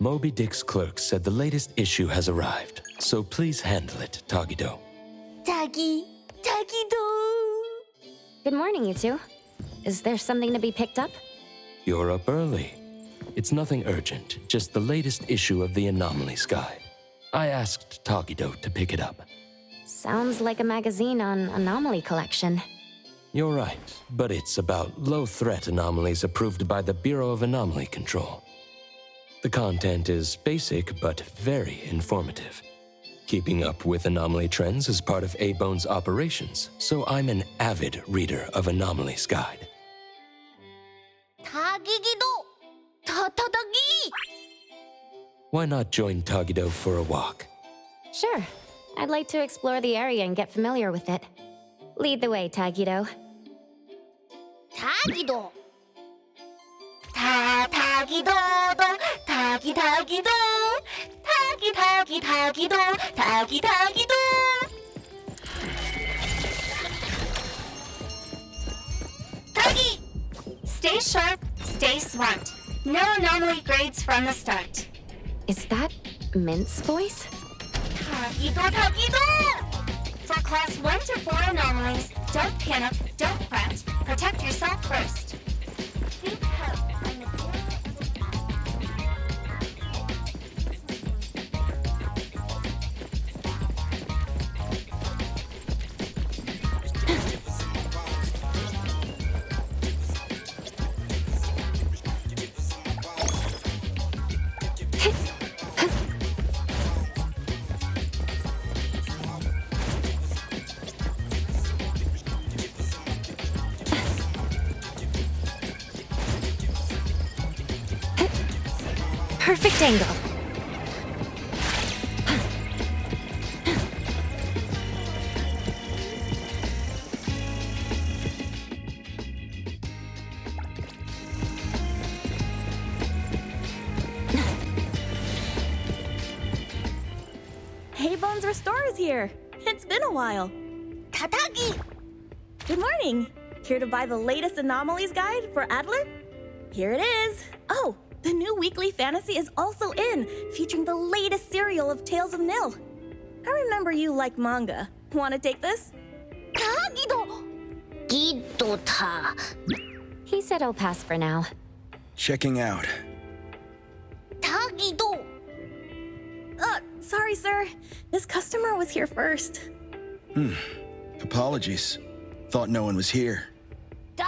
Moby Dick's clerk said the latest issue has arrived, so please handle it, Tagido. Tagido! Good morning, you two. Is there something to be picked up? You're up early. It's nothing urgent, just the latest issue of the Anomalies Guide. I asked Tagido to pick it up. Sounds like a magazine on anomaly collection. You're right, but it's about low-threat anomalies approved by the Bureau of Anomaly Control. The content is basic, but very informative. Keeping up with anomaly trends is part of A-Bone's operations, so I'm an avid reader of Anomalies Guide. Tagido! Tatagi! Why not join Tagido for a walk? Sure. I'd like to explore the area and get familiar with it. Lead the way, Tagido. Tagido! Tagido! Tagido! Tagido! Tagi! Stay sharp, stay smart. No anomaly grades from the start. Is that Mint's voice? Tagido! For class 1 to 4 anomalies, don't panic, don't fret. Protect yourself first. Keep hope on the Perfect angle. Hey, Bones Restore is here. It's been a while. Tatagi! Good morning. Here to buy the latest Anomalies Guide for Adler? Here it is. Oh, the new weekly fantasy is also in, featuring the latest serial of Tales of Nil. I remember you like manga. Want to take this? Tagido! Gido-ta. He said I'll pass for now. Checking out. Tagido! Sorry, sir. This customer was here first. Apologies. Thought no one was here. Da!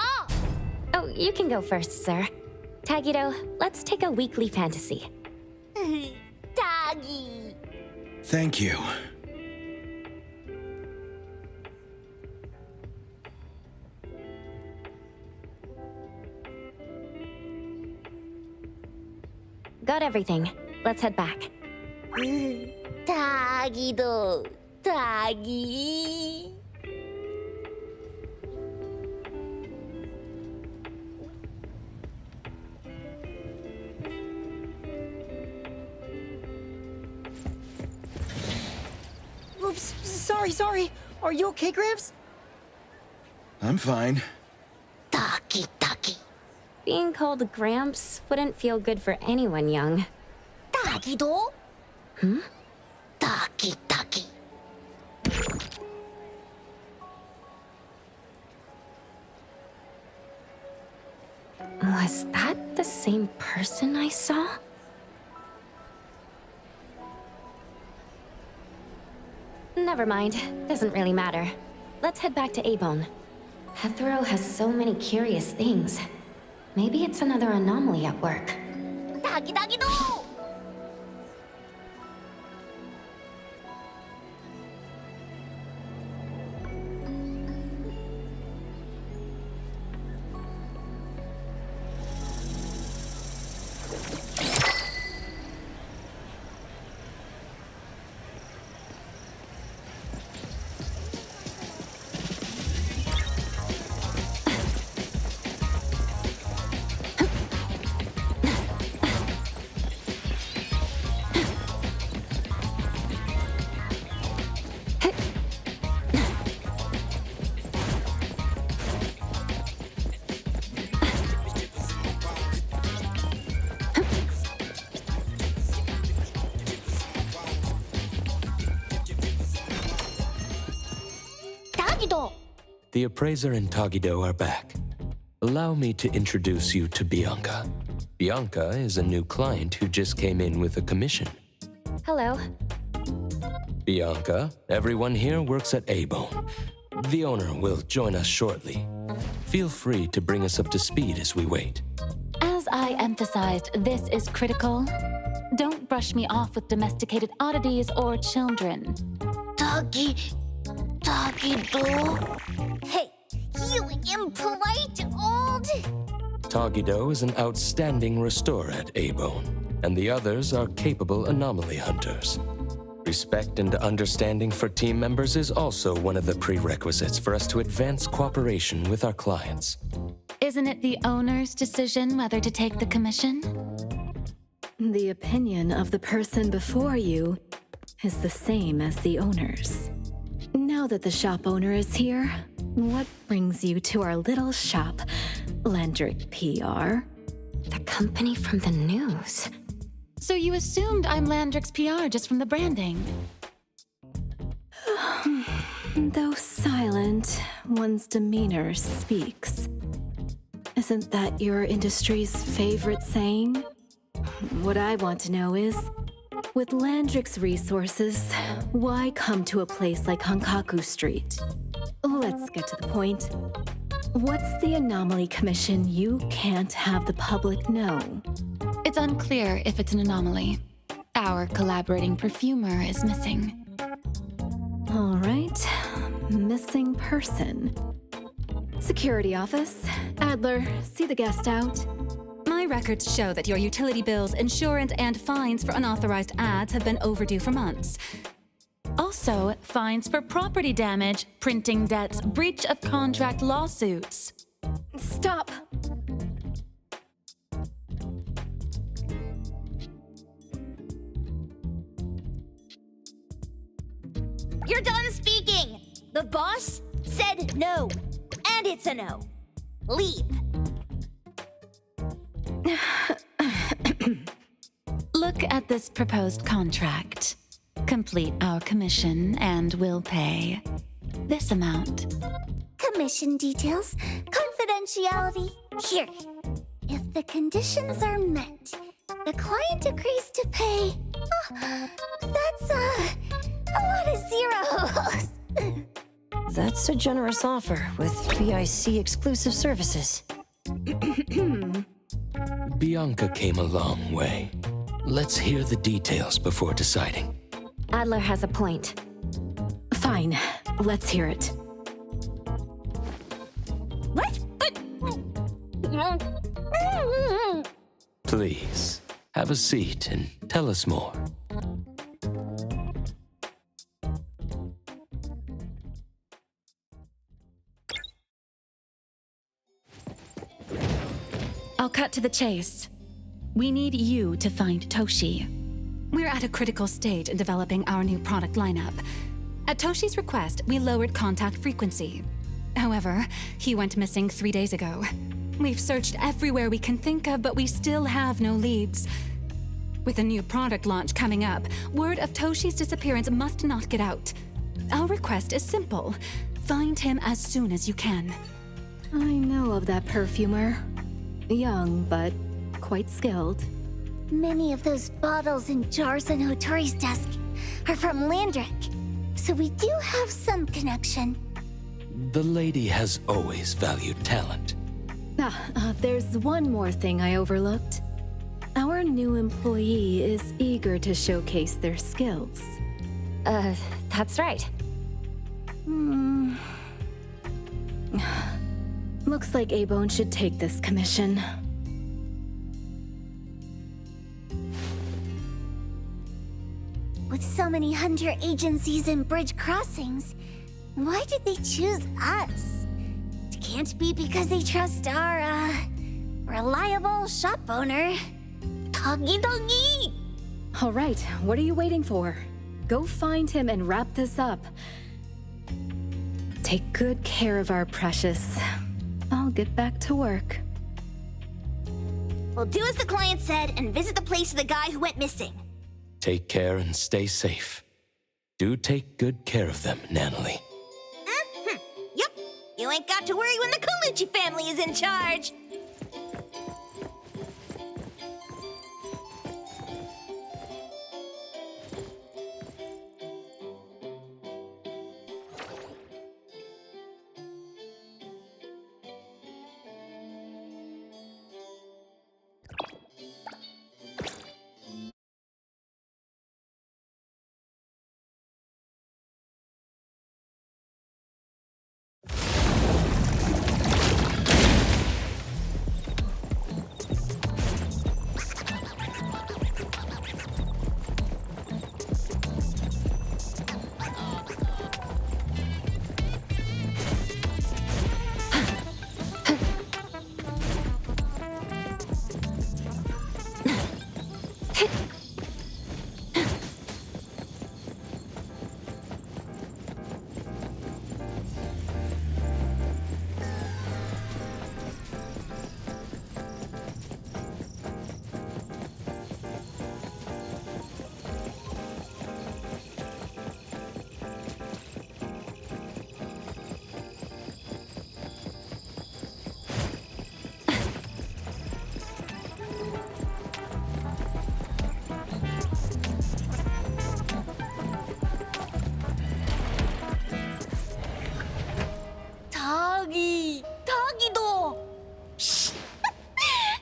Oh, you can go first, sir. Tagido, let's take a weekly fantasy. Tagi! Thank you. Got everything. Let's head back. Tagido! Tagi! Oops, sorry. Are you okay, Gramps? I'm fine. Taki. Being called Gramps wouldn't feel good for anyone young. Tagido? Taki. Was that the same person I saw? Never mind. Doesn't really matter. Let's head back to A-Bone. Hethro has so many curious things. Maybe it's another anomaly at work. Tagido! the appraiser and Tagido are back. Allow me to introduce you to Bianca. Bianca is a new client who just came in with a commission. Hello. Bianca, everyone here works at A-Bone. The owner will join us shortly. Feel free to bring us up to speed as we wait. As I emphasized, this is critical. Don't brush me off with domesticated oddities or children. Tagido. Hey, you impolite old... Tagido is an outstanding restorer at A-Bone, and the others are capable anomaly hunters. Respect and understanding for team members is also one of the prerequisites for us to advance cooperation with our clients. Isn't it the owner's decision whether to take the commission? The opinion of the person before you is the same as the owner's. Now that the shop owner is here, what brings you to our little shop, Landrick PR? The company from the news. So you assumed I'm Landrick's PR just from the branding? Though silent, one's demeanor speaks. Isn't that your industry's favorite saying? What I want to know is, with Landrick's resources, why come to a place like Hankaku Street? Let's get to the point. What's the anomaly commission you can't have the public know? It's unclear if it's an anomaly. Our collaborating perfumer is missing. All right, missing person. Security office. Adler, see the guest out. My records show that your utility bills, insurance, and fines for unauthorized ads have been overdue for months. Also, fines for property damage, printing debts, breach of contract lawsuits. Stop! You're done speaking! The boss said no. And it's a no. Leave. Look at this proposed contract. Complete our commission and we'll pay this amount. Commission details, confidentiality. Here. If the conditions are met, the client agrees to pay. That's a lot of zeros. That's a generous offer with VIC exclusive services. Bianca came a long way. Let's hear the details before deciding. Adler has a point. Fine, let's hear it. What? Please, have a seat and tell us more. I'll cut to the chase. We need you to find Toshi. We're at a critical stage in developing our new product lineup. At Toshi's request, we lowered contact frequency. However, he went missing 3 days ago. We've searched everywhere we can think of, but we still have no leads. With a new product launch coming up, word of Toshi's disappearance must not get out. Our request is simple. Find him as soon as you can. I know of that perfumer. Young, but quite skilled. Many of those bottles and jars on Hotori's desk are from Landrick, so we do have some connection. The lady has always valued talent. There's one more thing I overlooked. Our new employee is eager to showcase their skills. That's right. Looks like A-Bone should take this commission. With so many hunter agencies and bridge crossings, why did they choose us? It can't be because they trust our, reliable shop owner. Tagidogi! All right, what are you waiting for? Go find him and wrap this up. Take good care of our precious. I'll get back to work. We'll do as the client said and visit the place of the guy who went missing. Take care and stay safe. Do take good care of them, Natalie. You ain't got to worry when the Colucci family is in charge.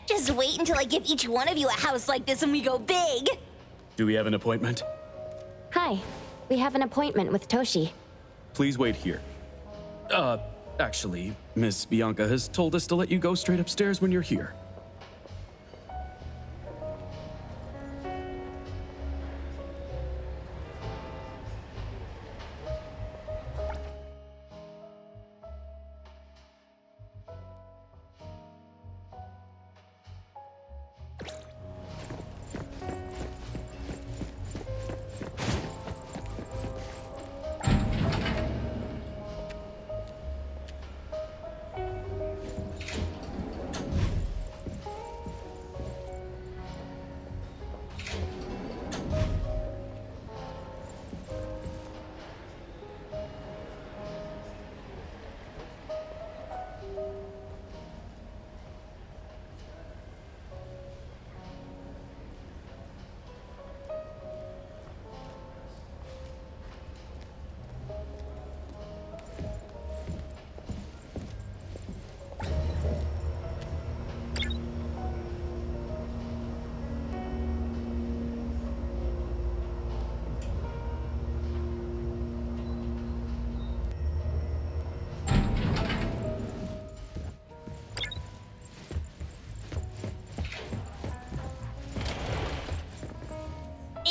Just wait until I give each one of you a house like this and we go big. Do we have an appointment? Hi. We have an appointment with Toshi. Please wait here. Actually, Miss Bianca has told us to let you go straight upstairs when you're here.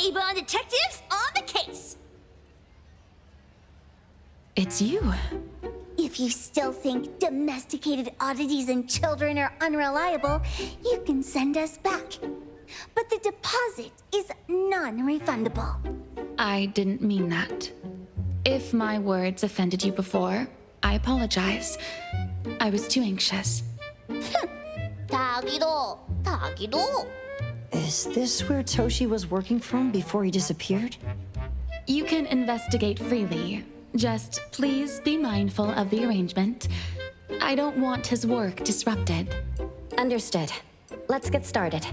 A-Bond detectives on the case. It's you. If you still think domesticated oddities and children are unreliable, you can send us back. But the deposit is non-refundable. I didn't mean that. If my words offended you before, I apologize. I was too anxious. Tagido. Is this where Toshi was working from before he disappeared? You can investigate freely. Just please be mindful of the arrangement. I don't want his work disrupted. Understood. Let's get started.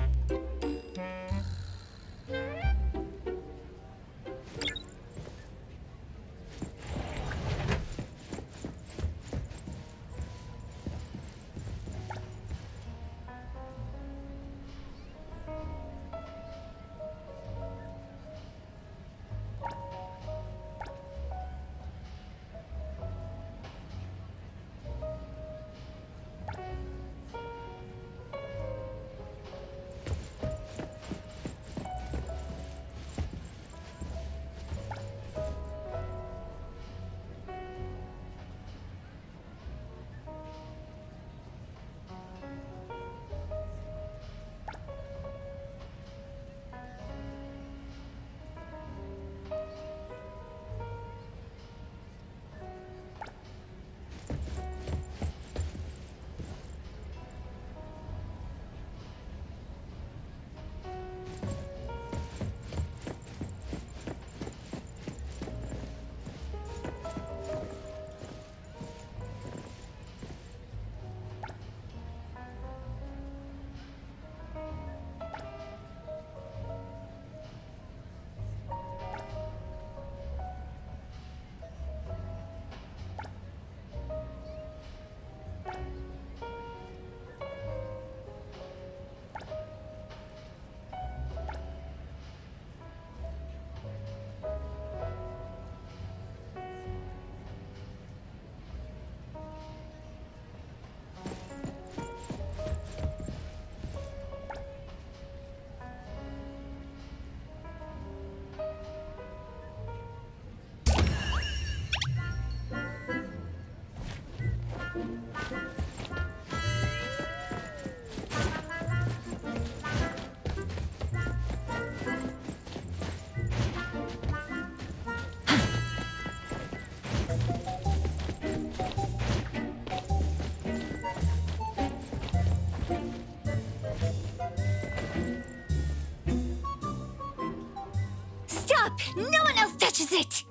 up! No one else touches it!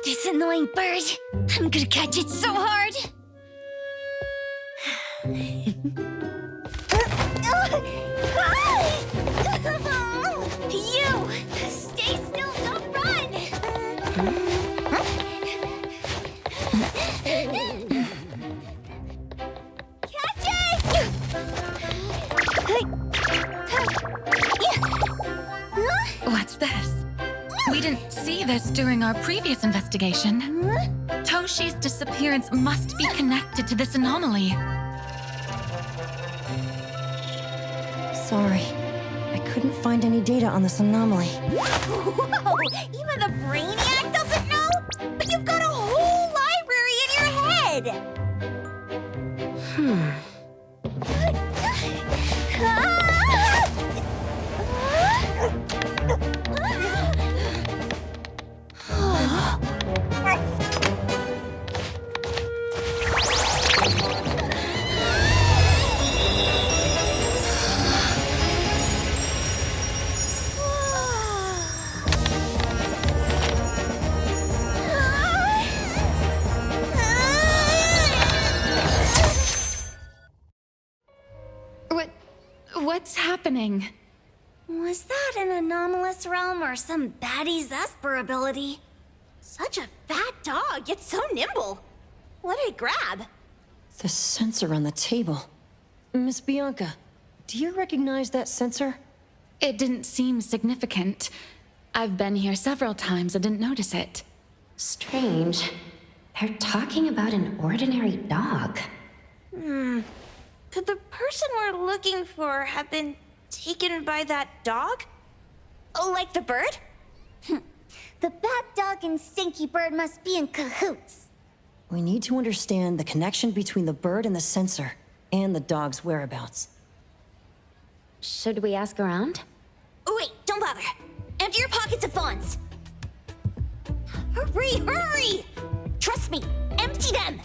This annoying bird. I'm gonna catch it so hard! You! Stay still, don't run! Catch it! What's this? We didn't see this during our previous investigation. Toshi's disappearance must be connected to this anomaly. Sorry. I couldn't find any data on this anomaly. Whoa! Even the brainiac doesn't know? But you've got a whole library in your head! What's happening? Was that an anomalous realm or some baddie's Esper ability? Such a fat dog, yet so nimble. What did it grab? The sensor on the table. Miss Bianca, do you recognize that sensor? It didn't seem significant. I've been here several times and didn't notice it. Strange. They're talking about an ordinary dog. Could the person we're looking for have been taken by that dog? Oh, like the bird? The bad dog and stinky bird must be in cahoots. We need to understand the connection between the bird and the sensor, and the dog's whereabouts. Should we ask around? Oh, wait, don't bother. Empty your pockets of funds. Hurry, hurry! Trust me, empty them!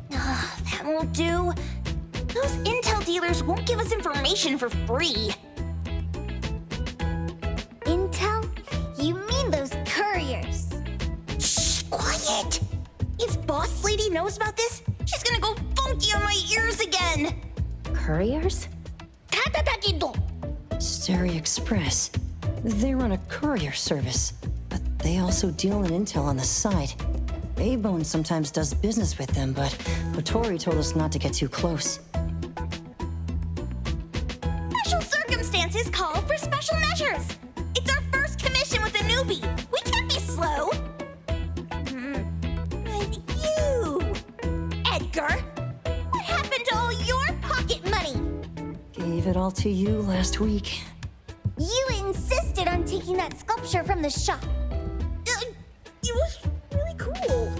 That won't do. Those intel dealers won't give us information for free. Intel? You mean those couriers? Shh, quiet! If Boss Lady knows about this, she's gonna go funky on my ears again! Couriers? Stereo Express. They run a courier service, but they also deal in intel on the side. A-Bone sometimes does business with them, but Otori told us not to get too close. Special circumstances call for special measures! It's our first commission with a newbie! We can't be slow! But you... Edgar! What happened to all your pocket money? Gave it all to you last week. You insisted on taking that sculpture from the shop. It was really cool.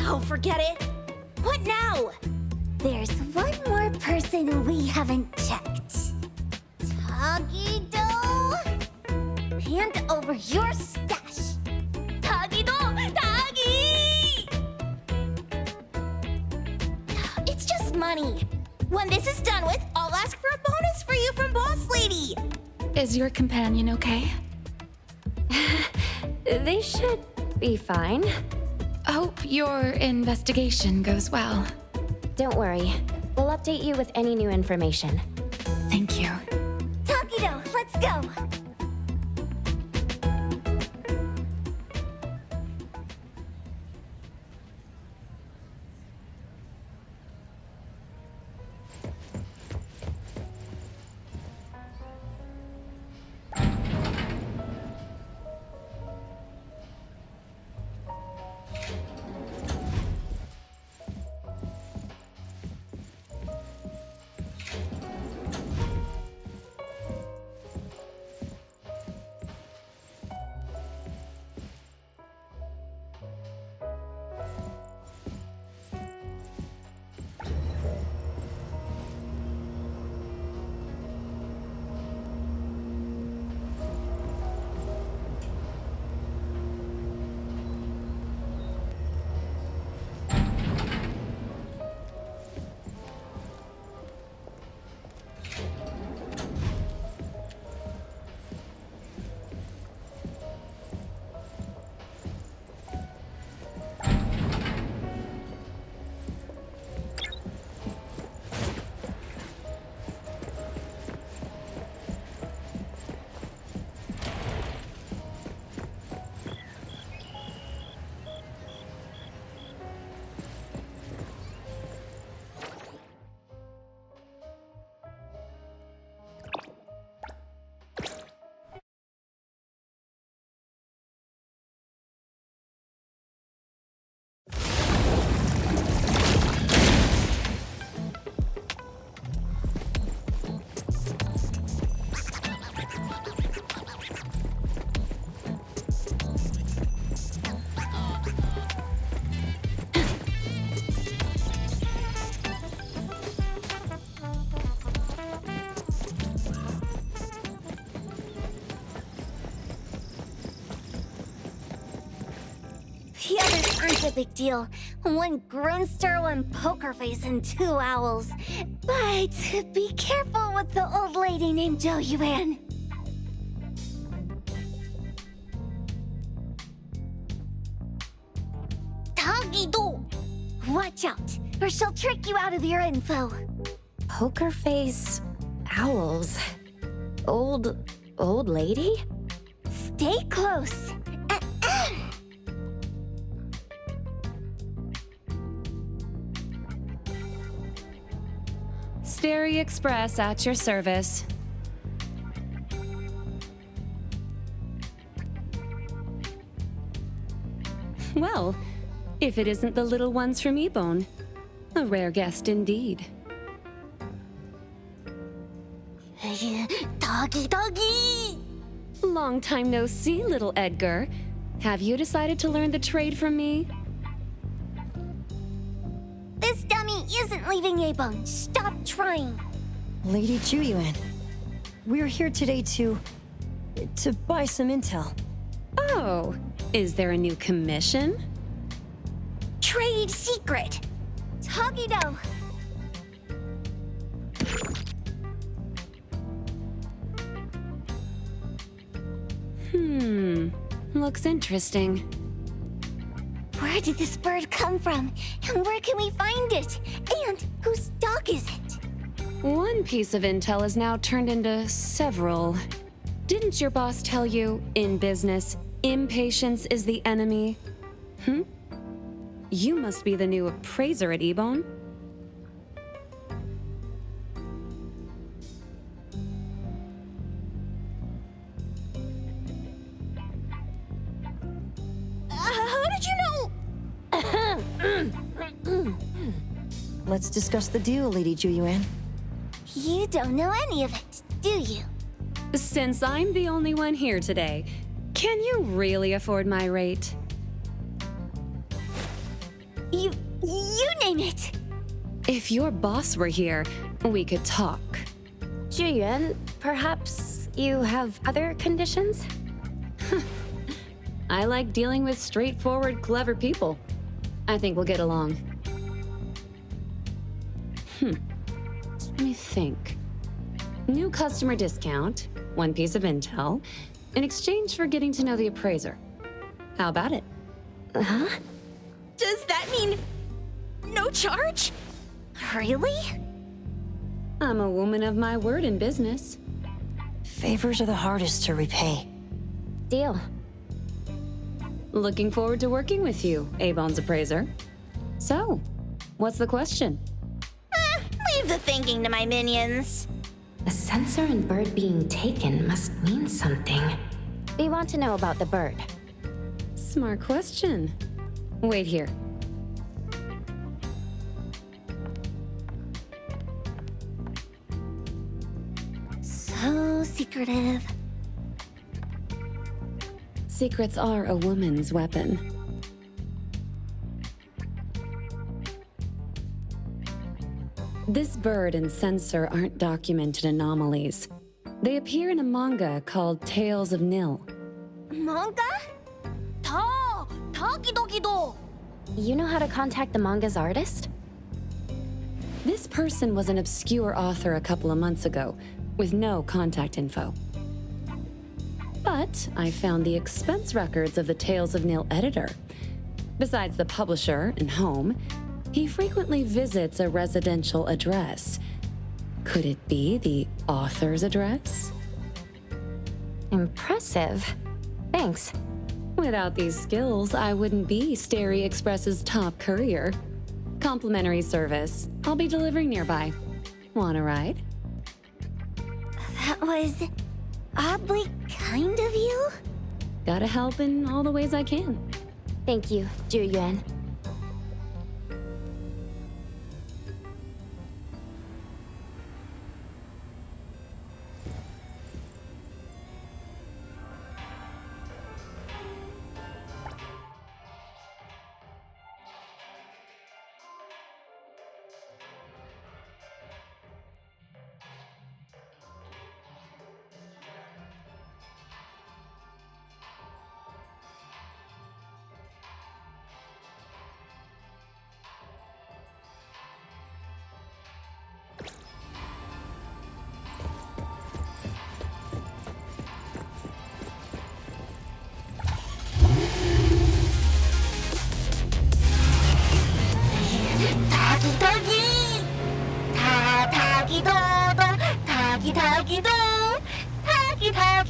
Oh, forget it. What now? There's one more person we haven't checked. Tagido! Hand over your stash. Tagido! Tagi! It's just money. When this is done with, I'll ask for a bonus for you from Boss Lady. Is your companion okay? They should be fine. Hope your investigation goes well. Don't worry. We'll update you with any new information. Thank you. Tagido, let's go. The others aren't a big deal. One Grunster, one Poker Face, and two owls. But be careful with the old lady named Jo Yuan. Tagido! Watch out, or she'll trick you out of your info. Poker face, owls, old lady? Stay close. Sterry Express at your service. Well, if it isn't the little ones from Ebone, a rare guest indeed. Doggy! Long time no see, little Edgar. Have you decided to learn the trade from me? This dummy isn't leaving Ebone. Stop trying. Lady Juyuan, we're here today to buy some intel. Oh, is there a new commission? Trade secret. Tagido. Looks interesting. Where did this bird come from? And where can we find it? And whose dog is it? One piece of intel is now turned into several. Didn't your boss tell you, in business, impatience is the enemy? You must be the new appraiser at Ebone. How did you know? Let's discuss the deal, Lady Juyuan. You don't know any of it, do you? Since I'm the only one here today, can you really afford my rate? You name it. If your boss were here, we could talk. Juyuan, perhaps you have other conditions? I like dealing with straightforward, clever people. I think we'll get along. Let me think. New customer discount, one piece of intel, in exchange for getting to know the appraiser. How about it? Huh? Does that mean no charge? Really? I'm a woman of my word in business. Favors are the hardest to repay. Deal. Looking forward to working with you, Ebone's appraiser. So, what's the question? Leave the thinking to my minions. The sensor and bird being taken must mean something. We want to know about the bird. Smart question. Wait here. So secretive. Secrets are a woman's weapon. This bird and sensor aren't documented anomalies. They appear in a manga called Tales of Nil. Manga? Tagidogido. You know how to contact the manga's artist? This person was an obscure author a couple of months ago, with no contact info. But I found the expense records of the Tales of Nil editor. Besides the publisher and home, he frequently visits a residential address. Could it be the author's address? Impressive. Thanks. Without these skills, I wouldn't be Sterry Express's top courier. Complimentary service. I'll be delivering nearby. Want a ride? That was oddly kind of you. Gotta help in all the ways I can. Thank you, Juyuan.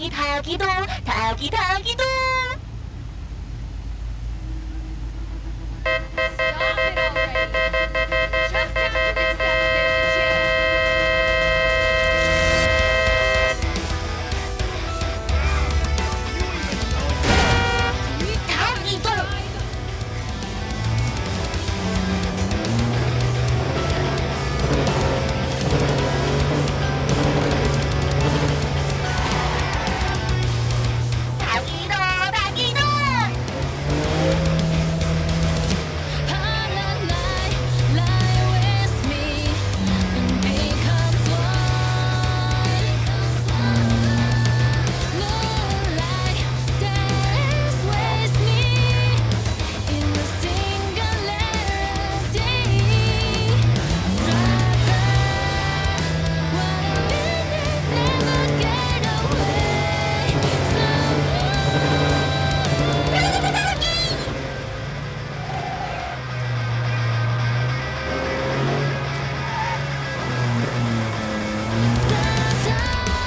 닭이 닭이도 닭이 닭이도. Stop it already! Just have to accept there's a chance. 닭이도. 닭이도 닭이도.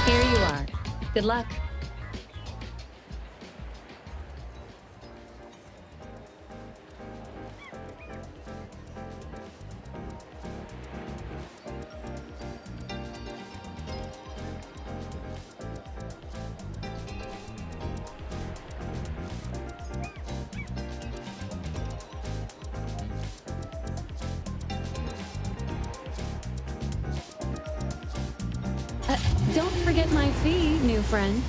Here you are. Good luck. Don't forget my fee, new friend.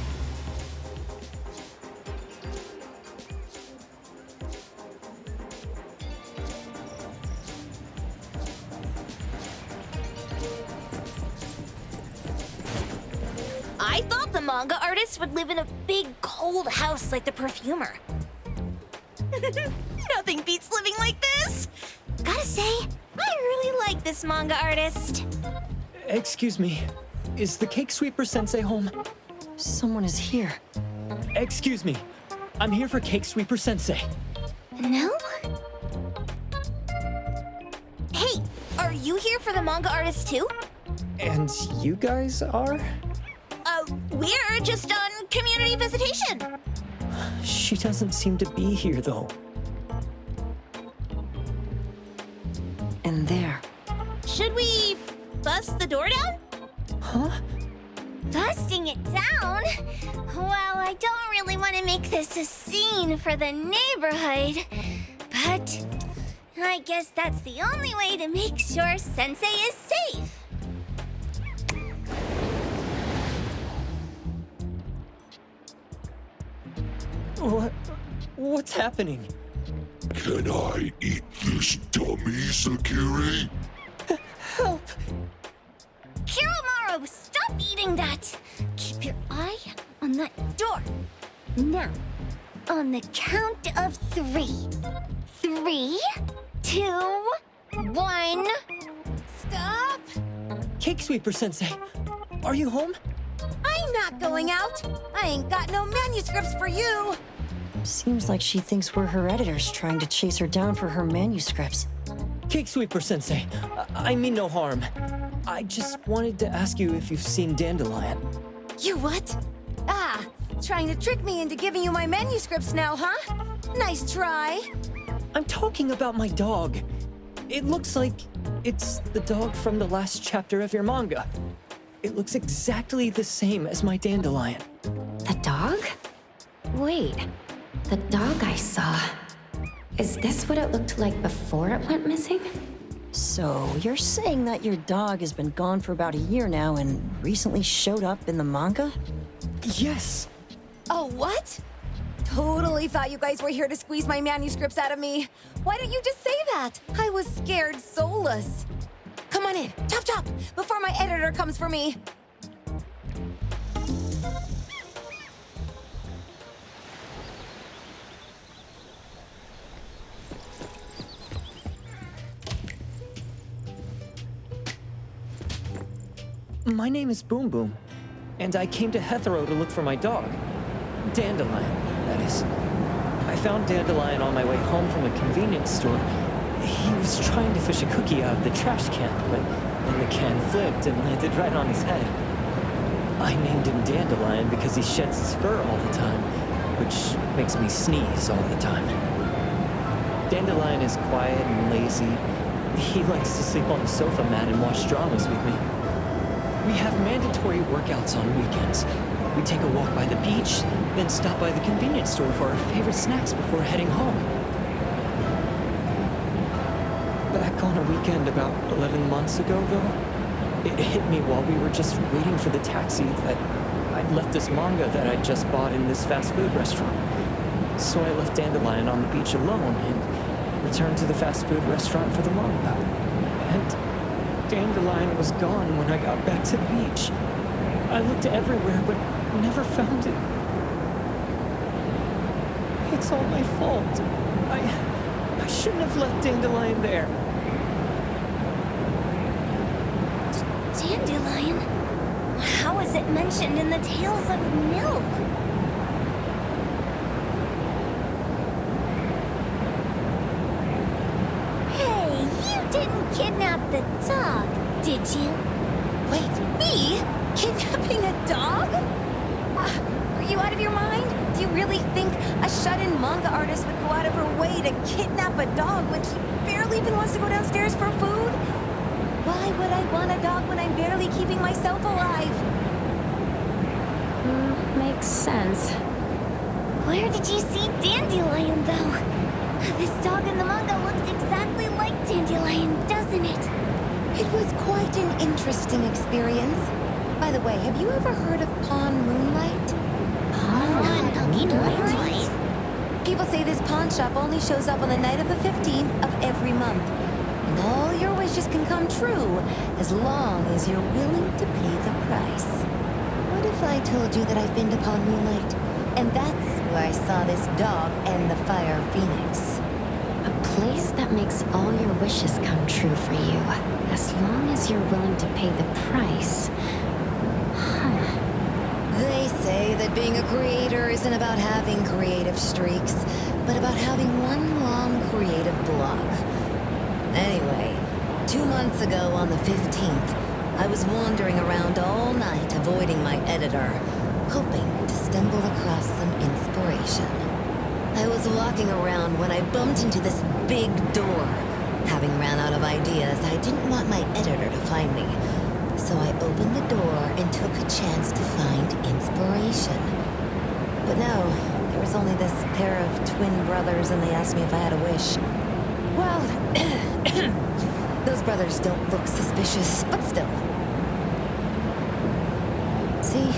I thought the manga artist would live in a big cold house like the perfumer. Nothing beats living like this. Gotta say, I really like this manga artist. Excuse me. Is the Cake Sweeper Sensei home? Someone is here. Excuse me. I'm here for Cake Sweeper Sensei. No? Hey, are you here for the manga artist too? And you guys are? We're just on community visitation. She doesn't seem to be here, though. And there. Should we bust the door down? Huh? Busting it down? Well, I don't really want to make this a scene for the neighborhood, but I guess that's the only way to make sure Sensei is safe. What's happening? Can I eat this dummy, Sakiri? Help! Kiromaru, stop eating that! Keep your eye on that door. Now, on the count of 3. 3, 2, 1. Stop! Cake Sweeper Sensei, are you home? I'm not going out. I ain't got no manuscripts for you. Seems like she thinks we're her editors trying to chase her down for her manuscripts. Cake Sweeper Sensei, I mean no harm. I just wanted to ask you if you've seen Dandelion. You what? Ah, trying to trick me into giving you my manuscripts now, huh? Nice try. I'm talking about my dog. It looks like it's the dog from the last chapter of your manga. It looks exactly the same as my Dandelion. The dog? Wait, the dog I saw. Is this what it looked like before it went missing? So, you're saying that your dog has been gone for about a year now and recently showed up in the manga? Yes! Oh, what? Totally thought you guys were here to squeeze my manuscripts out of me. Why don't you just say that? I was scared soulless. Come on in, chop chop, before my editor comes for me. My name is Boom Boom, and I came to Hethero to look for my dog. Dandelion, that is. I found Dandelion on my way home from a convenience store. He was trying to fish a cookie out of the trash can, but then the can flipped and landed right on his head. I named him Dandelion because he sheds his fur all the time, which makes me sneeze all the time. Dandelion is quiet and lazy. He likes to sleep on the sofa mat and watch dramas with me. We have mandatory workouts on weekends. We take a walk by the beach, then stop by the convenience store for our favorite snacks before heading home. Back on a weekend about 11 months ago, though, it hit me while we were just waiting for the taxi that I'd left this manga that I'd just bought in this fast food restaurant. So I left Dandelion on the beach alone and returned to the fast food restaurant for the manga. And Dandelion was gone when I got back to the beach. I looked everywhere, but never found it. It's all my fault. I shouldn't have left Dandelion there. Dandelion? How is it mentioned in the Tales of Nil? Hey, you didn't kidnap the dog, did you? Wait, me? Kidnapping a dog? Are you out of your mind? Do you really think a shut-in manga artist would go out of her way to kidnap a dog when she barely even wants to go downstairs for food? Why would I want a dog when I'm barely keeping myself alive? Makes sense. Where did you see Dandelion, though? This dog in the manga looks exactly like Dandelion, doesn't it? It was quite an interesting experience. By the way, have you ever heard of Pawn Moonlight? Moonlight? People say this pawn shop only shows up on the night of the 15th of every month. And all your wishes can come true as long as you're willing to pay the price. What if I told you that I've been to Pawn Moonlight? And that's where I saw this dog and the Fire Phoenix. A place that makes all your wishes come true for you, as long as you're willing to pay the price. They say that being a creator isn't about having creative streaks, but about having one long creative block. Anyway, 2 months ago on the 15th, I was wandering around all night avoiding my editor, hoping to stumble across some inspiration. I was walking around when I bumped into this big door. Having ran out of ideas, I didn't want my editor to find me. So I opened the door and took a chance to find inspiration. But no, there was only this pair of twin brothers and they asked me if I had a wish. Well, those brothers don't look suspicious, but still. See,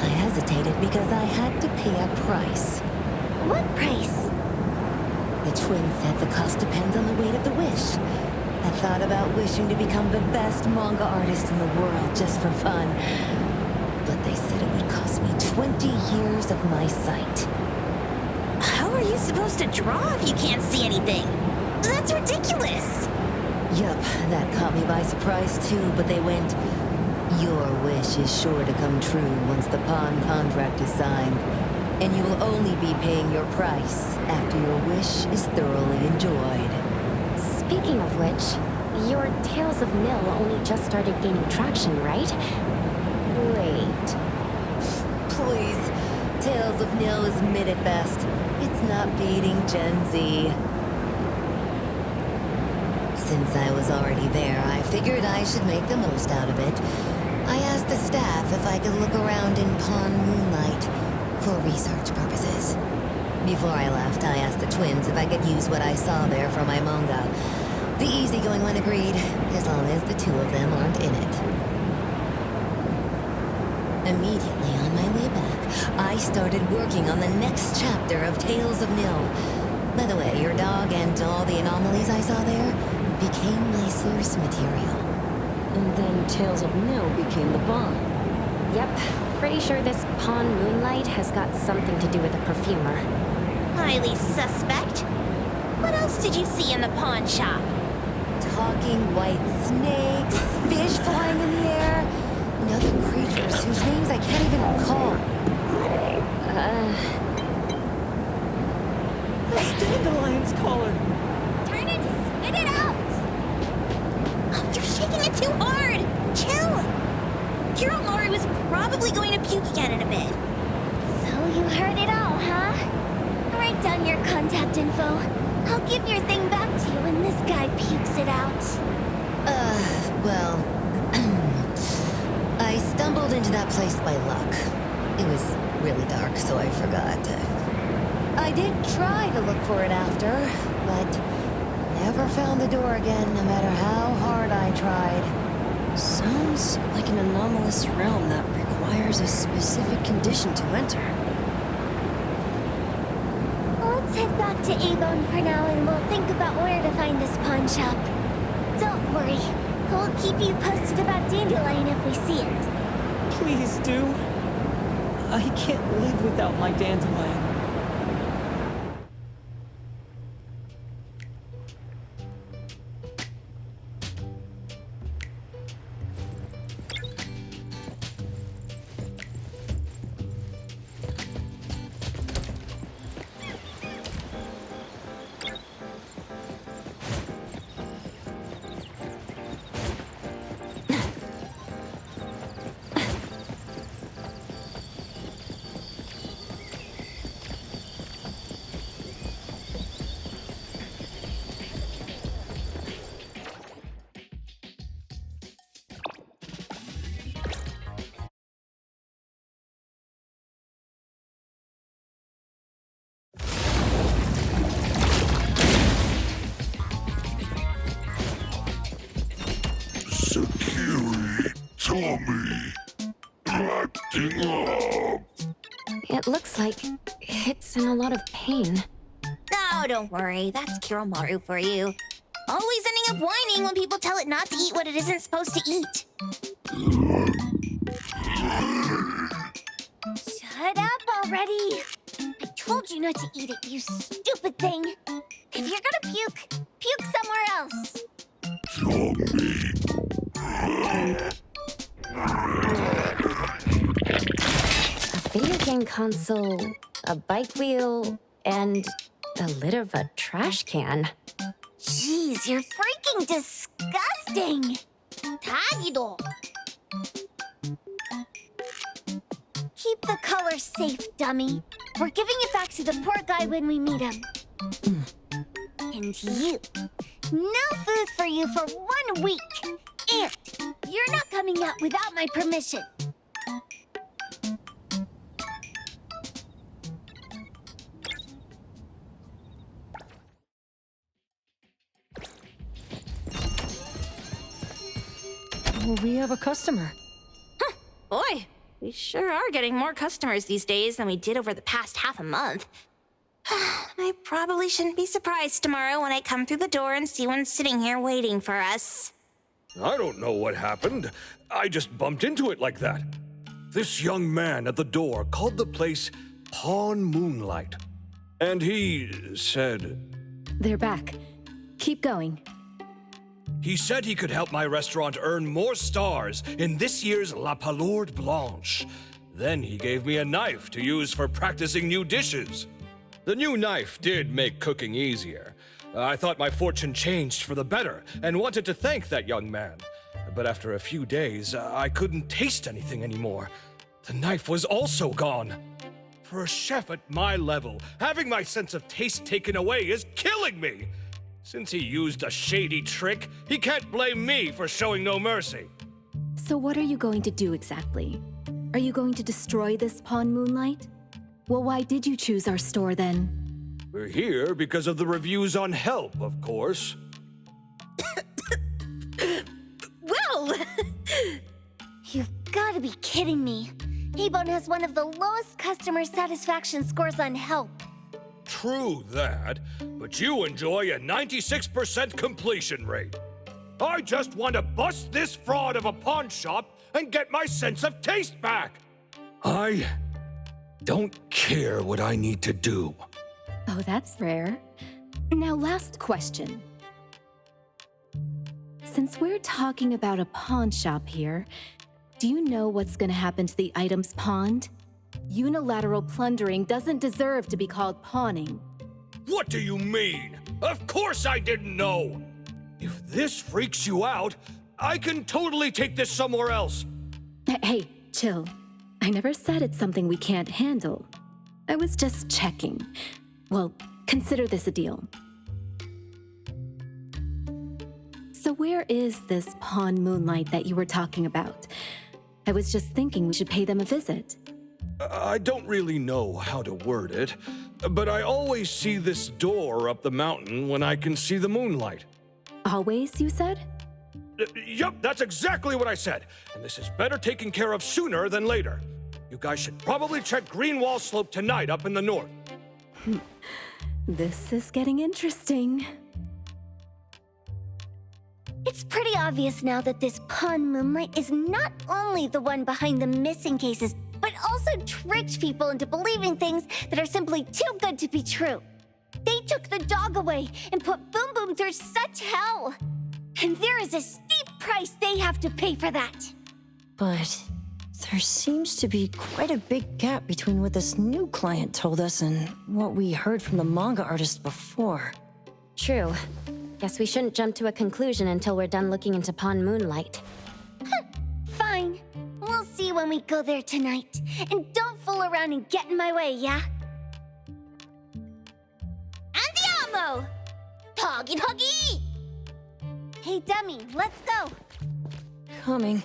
I hesitated because I had to pay a price. What price? The twins said the cost depends on the weight of the wish. I thought about wishing to become the best manga artist in the world just for fun. But they said it would cost me 20 years of my sight. How are you supposed to draw if you can't see anything? That's ridiculous! Yup, that caught me by surprise too, but they went, "Your wish is sure to come true once the pawn contract is signed, and you will only be paying your price after your wish is thoroughly enjoyed." Speaking of which, your Tales of Nil only just started gaining traction, right? Wait. Please, Tales of Nil is mid at best. It's not beating Gen Z. Since I was already there, I figured I should make the most out of it. I asked the staff if I could look around in Pawn Moonlight for research purposes. Before I left, I asked the twins if I could use what I saw there for my manga. The easygoing one agreed, as long as the two of them aren't in it. Immediately on my way back, I started working on the next chapter of Tales of Nil. By the way, your dog and all the anomalies I saw there became my source material. And then Tales of Nil became the bomb. Yep, pretty sure this Pawn Moonlight has got something to do with the perfumer. Highly suspect. What else did you see in the pawn shop? Talking white snakes, fish flying in the air, and other creatures whose names I can't even recall. That's Dandelion's collar. Turn it! Spit it out! Oh, you're shaking it too hard! Chill! Kiromori was probably probably going to puke again in a bit. So you heard it all, huh? Write down your contact info. I'll give your thing back to you when this guy pukes it out. Well... I stumbled into that place by luck. It was really dark, so I forgot. I did try to look for it after, but never found the door again, no matter how hard I tried. Sounds like an anomalous realm that requires a specific condition to enter. Let's head back to Avon for now and we'll think about where to find this pawn shop. Don't worry. We'll keep you posted about Dandelion if we see it. Please do. I can't live without my Dandelion. Tommy, acting up. It looks like it's in a lot of pain. Oh, don't worry. That's Kiromaru for you. Always ending up whining when people tell it not to eat what it isn't supposed to eat. Shut up already. I told you not to eat it, you stupid thing. If you're gonna puke, puke somewhere else. Tommy. A video game console, a bike wheel, and the lid of a trash can. Jeez, you're freaking disgusting! Tagido! Keep the color safe, dummy. We're giving it back to the poor guy when we meet him. And you. No food for you for 1 week. And you're not coming out without my permission. We have a customer. Huh. Boy, we sure are getting more customers these days than we did over the past half a month. I probably shouldn't be surprised tomorrow when I come through the door and see one sitting here waiting for us. I don't know what happened. I just bumped into it like that. This young man at the door called the place Pawn Moonlight. And he said... They're back. Keep going. He said he could help my restaurant earn more stars in this year's La Palourde Blanche. Then he gave me a knife to use for practicing new dishes. The new knife did make cooking easier. I thought my fortune changed for the better and wanted to thank that young man. But after a few days, I couldn't taste anything anymore. The knife was also gone. For a chef at my level, having my sense of taste taken away is killing me. Since he used a shady trick, he can't blame me for showing no mercy. So what are you going to do exactly? Are you going to destroy this Pawn Moonlight? Well, why did you choose our store then? We're here because of the reviews on Help, of course. Well! You've got to be kidding me. Ebon has one of the lowest customer satisfaction scores on Help. True that, but you enjoy a 96% completion rate. I just want to bust this fraud of a pawn shop and get my sense of taste back. I don't care what I need to do. Oh, that's rare. Now, last question. Since we're talking about a pawn shop here, do you know what's gonna happen to the items pawned? Unilateral plundering doesn't deserve to be called pawning. What do you mean? Of course I didn't know! If this freaks you out, I can totally take this somewhere else. Hey, chill. I never said it's something we can't handle. I was just checking. Well, consider this a deal. So where is this Pawn Moonlight that you were talking about? I was just thinking we should pay them a visit. I don't really know how to word it, but I always see this door up the mountain when I can see the moonlight. Always, you said? Yup, that's exactly what I said. And this is better taken care of sooner than later. You guys should probably check Greenwall Slope tonight up in the north. This is getting interesting. It's pretty obvious now that this Pawn Moonlight is not only the one behind the missing cases, but also tricked people into believing things that are simply too good to be true. They took the dog away and put Boom Boom through such hell. And there is a steep price they have to pay for that. But there seems to be quite a big gap between what this new client told us and what we heard from the manga artist before. True. Guess we shouldn't jump to a conclusion until we're done looking into Pawn Moonlight. Fine. We'll see when we go there tonight. And don't fool around and get in my way, yeah? Andiamo! Toggy toggy! Hey, Demi, let's go. Coming.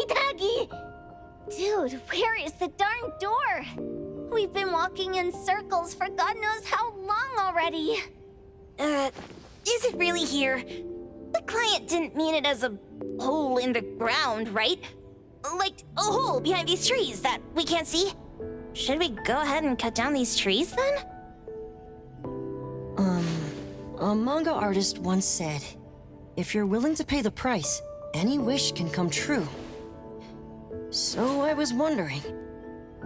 Taggy! Dude, where is the darn door? We've been walking in circles for God knows how long already. Is it really here? The client didn't mean it as a hole in the ground, right? Like a hole behind these trees that we can't see? Should we go ahead and cut down these trees then? A manga artist once said, if you're willing to pay the price, any wish can come true. So I was wondering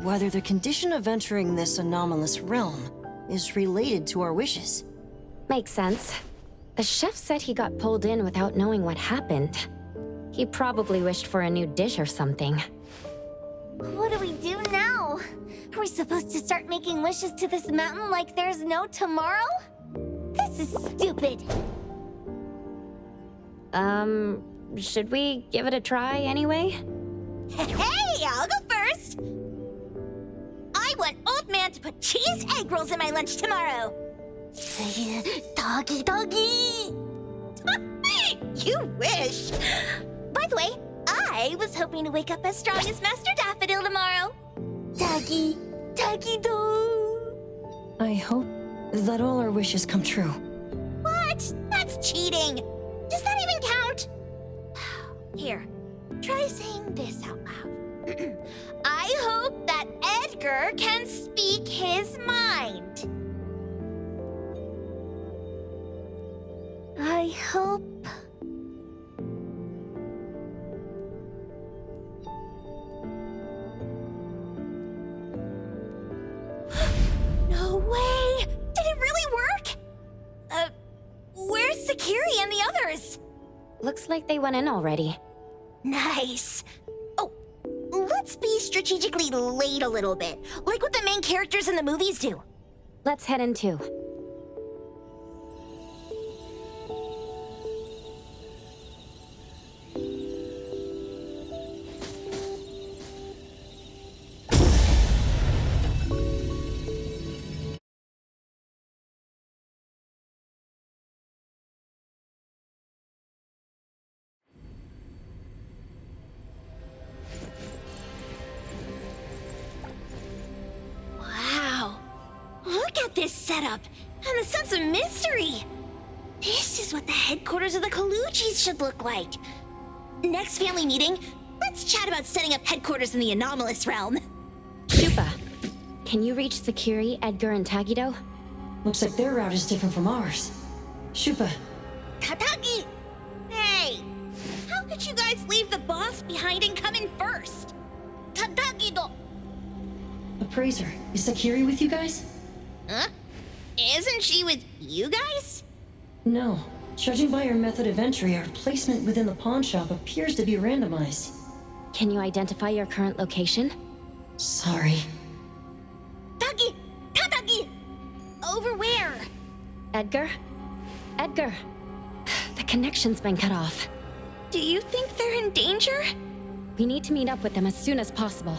whether the condition of entering this anomalous realm is related to our wishes. Makes sense. The chef said he got pulled in without knowing what happened. He probably wished for a new dish or something. What do we do now? Are we supposed to start making wishes to this mountain like there's no tomorrow? This is stupid. Should we give it a try anyway? Hey, I'll go first. I want Old Man to put cheese egg rolls in my lunch tomorrow. Doggy, doggy. You wish. By the way, I was hoping to wake up as strong as Master Daffodil tomorrow. Doggy, doggy do. I hope that all our wishes come true. What? That's cheating. Does that even count? Here, try saying this out loud. I hope that Edgar can speak his mind. I hope... No way! Did it really work? Where's Sakiri and the others? Looks like they went in already. Nice. Oh, let's be strategically late a little bit, like what the main characters in the movies do. Let's head in too. Wow. Look at this setup and the sense of mystery. This is what the headquarters of the Kalujis should look like. Next family meeting, let's chat about setting up headquarters in the anomalous realm. Shupa, can you reach Sakiri, Edgar, and Tagido? Looks like their route is different from ours. Shupa. Tatagi! Hey! How could you guys leave the boss behind and come in first? Tatagi-do! Appraiser, is Sakiri with you guys? Huh? Isn't she with you guys? No. Judging by her method of entry, our placement within the pawn shop appears to be randomized. Can you identify your current location? Sorry. Tagi! Tatagi! Over where? Edgar? Edgar! The connection's been cut off. Do you think they're in danger? We need to meet up with them as soon as possible.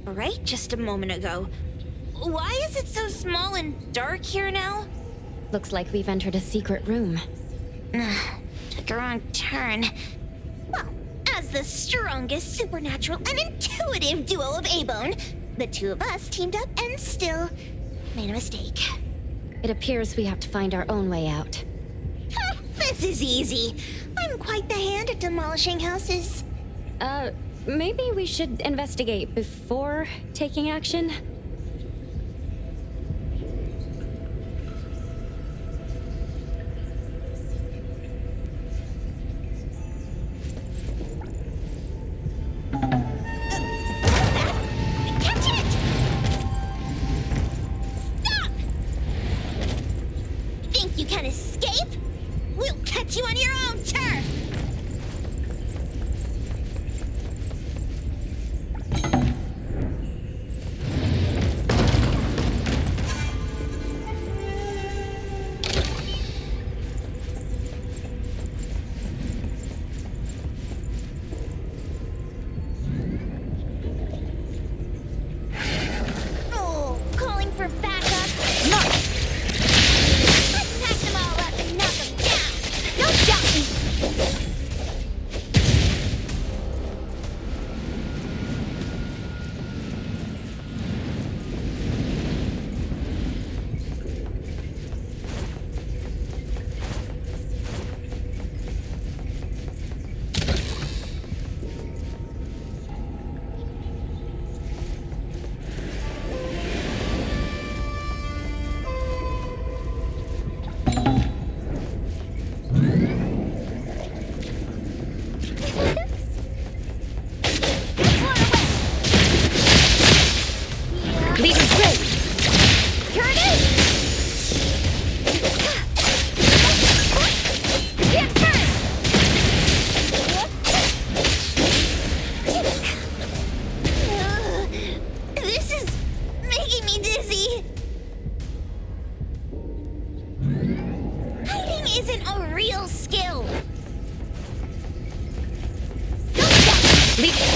Right just a moment ago. Why is it so small and dark here now? Looks like we've entered a secret room. took a wrong turn. Well, as the strongest supernatural and intuitive duo of A-Bone, the two of us teamed up and still made a mistake. It appears we have to find our own way out. This is easy. I'm quite the hand at demolishing houses. Maybe we should investigate before taking action? Catch it! Stop! Think you can escape? We'll catch you on your own turf! Oh, calling for backup? No! Let's pack them all up and knock them down! Don't stop me! Leave it great! Here it is! Get first! This is making me dizzy. Hiding isn't a real skill. Leave it!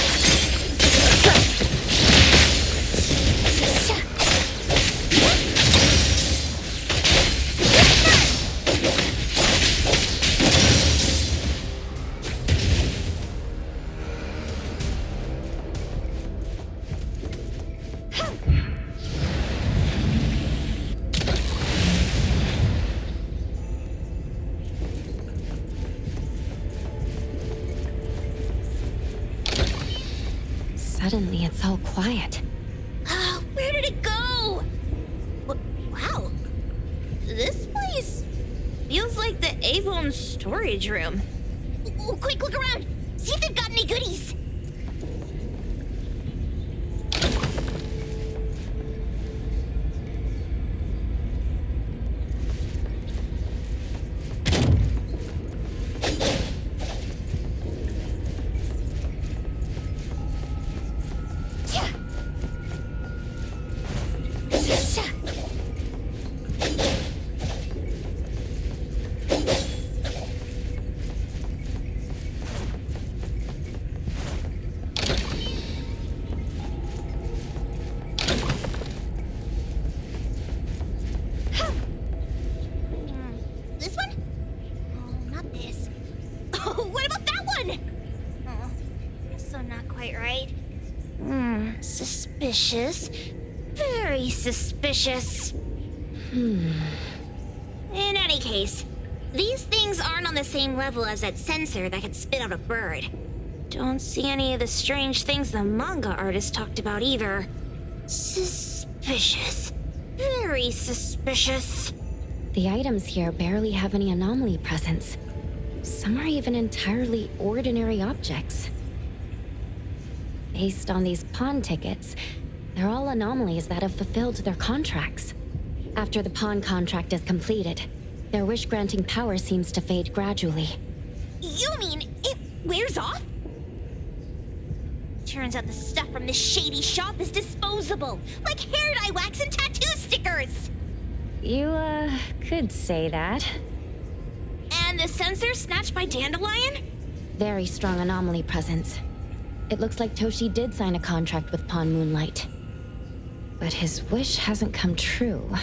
Suddenly, it's all quiet. Oh, where did it go? Wow. This place feels like the A-Bone storage room. Oh, quick, look around. See if they've got any goodies. This one? Oh, not this. Oh, what about that one? Oh, also not quite right. Suspicious. Very suspicious. In any case, these things aren't on the same level as that sensor that could spit out a bird. Don't see any of the strange things the manga artist talked about either. Suspicious. Very suspicious. The items here barely have any anomaly presence. Some are even entirely ordinary objects. Based on these pawn tickets, they're all anomalies that have fulfilled their contracts. After the pawn contract is completed, their wish-granting power seems to fade gradually. You mean it wears off? Turns out the stuff from this shady shop is disposable, like hair dye wax and tattoo stickers. You, could say that. And the sensor snatched by Dandelion? Very strong anomaly presence. It looks like Toshi did sign a contract with Pawn Moonlight. But his wish hasn't come true.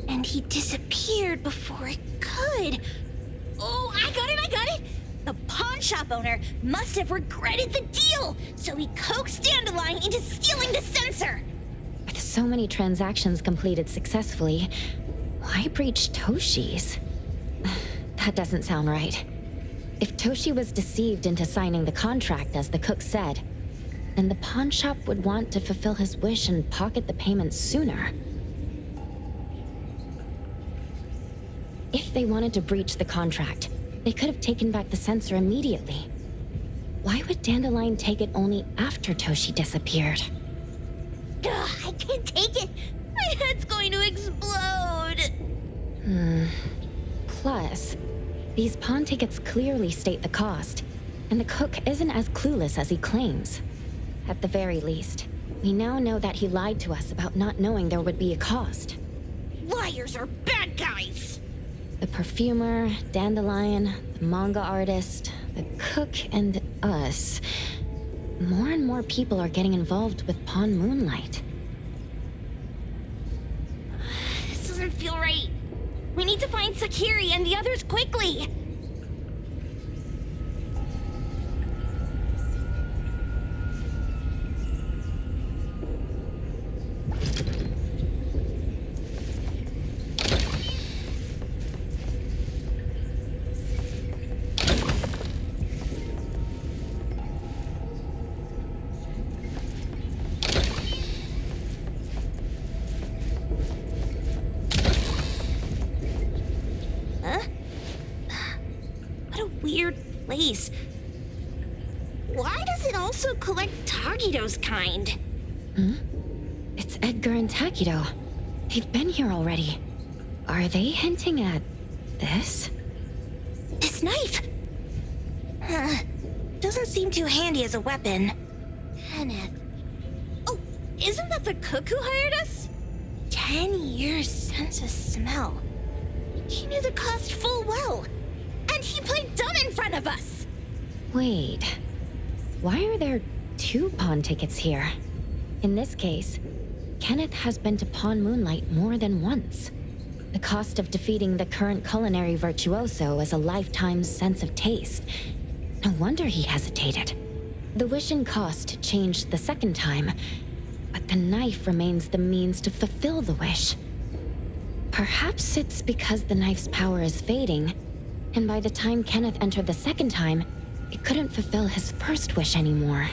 And he disappeared before it could. Oh, I I got it! The pawn shop owner must have regretted the deal, so he coaxed Dandelion into stealing the sensor. With so many transactions completed successfully, why breach Toshi's? That doesn't sound right. If Toshi was deceived into signing the contract as the cook said, then the pawn shop would want to fulfill his wish and pocket the payment sooner. If they wanted to breach the contract, they could have taken back the sensor immediately. Why would Dandelion take it only after Toshi disappeared? Ugh, I can't take it! My head's going to explode! Plus, these pawn tickets clearly state the cost, and the cook isn't as clueless as he claims. At the very least, we now know that he lied to us about not knowing there would be a cost. Liars are bad guys! The perfumer, Dandelion, the manga artist, the cook, and us. More and more people are getting involved with Pawn Moonlight. This doesn't feel right. We need to find Sakiri and the others quickly! Place. Why does it also collect Tagido's kind? It's Edgar and Takido. They've been here already. Are they hinting at this? This knife! Doesn't seem too handy as a weapon. Kenneth. Oh, isn't that the cook who hired us? 10 years sense of smell. He knew the cost full well. And he played dumb in front of us! Wait. Why are there 2 pawn tickets here? In this case, Kenneth has been to Pawn Moonlight more than once. The cost of defeating the current culinary virtuoso is a lifetime's sense of taste. No wonder he hesitated. The wish and cost changed the second time, but the knife remains the means to fulfill the wish. Perhaps it's because the knife's power is fading, and by the time Kenneth entered the second time, it couldn't fulfill his first wish anymore.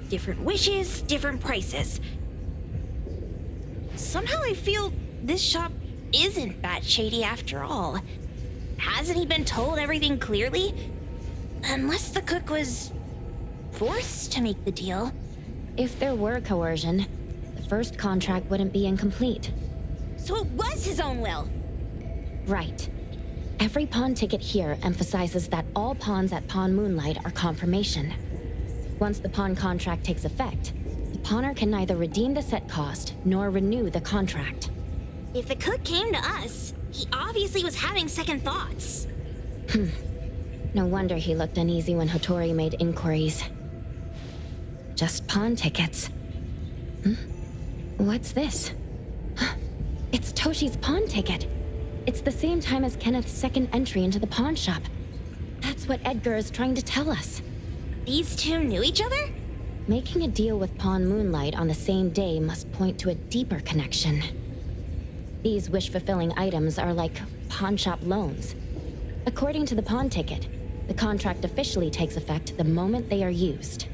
Different wishes, different prices. Somehow I feel this shop isn't that shady after all. Hasn't he been told everything clearly? Unless the cook was forced to make the deal. If there were coercion, the first contract wouldn't be incomplete. So it was his own will? Right. Every pawn ticket here emphasizes that all pawns at Pawn Moonlight are confirmation. Once the pawn contract takes effect, the pawner can neither redeem the set cost nor renew the contract. If the cook came to us, he obviously was having second thoughts. No wonder he looked uneasy when Hattori made inquiries. Just pawn tickets. What's this? It's Toshi's pawn ticket. It's the same time as Kenneth's second entry into the pawn shop. That's what Edgar is trying to tell us. These two knew each other? Making a deal with Pawn Moonlight on the same day must point to a deeper connection. These wish-fulfilling items are like pawn shop loans. According to the pawn ticket, the contract officially takes effect the moment they are used.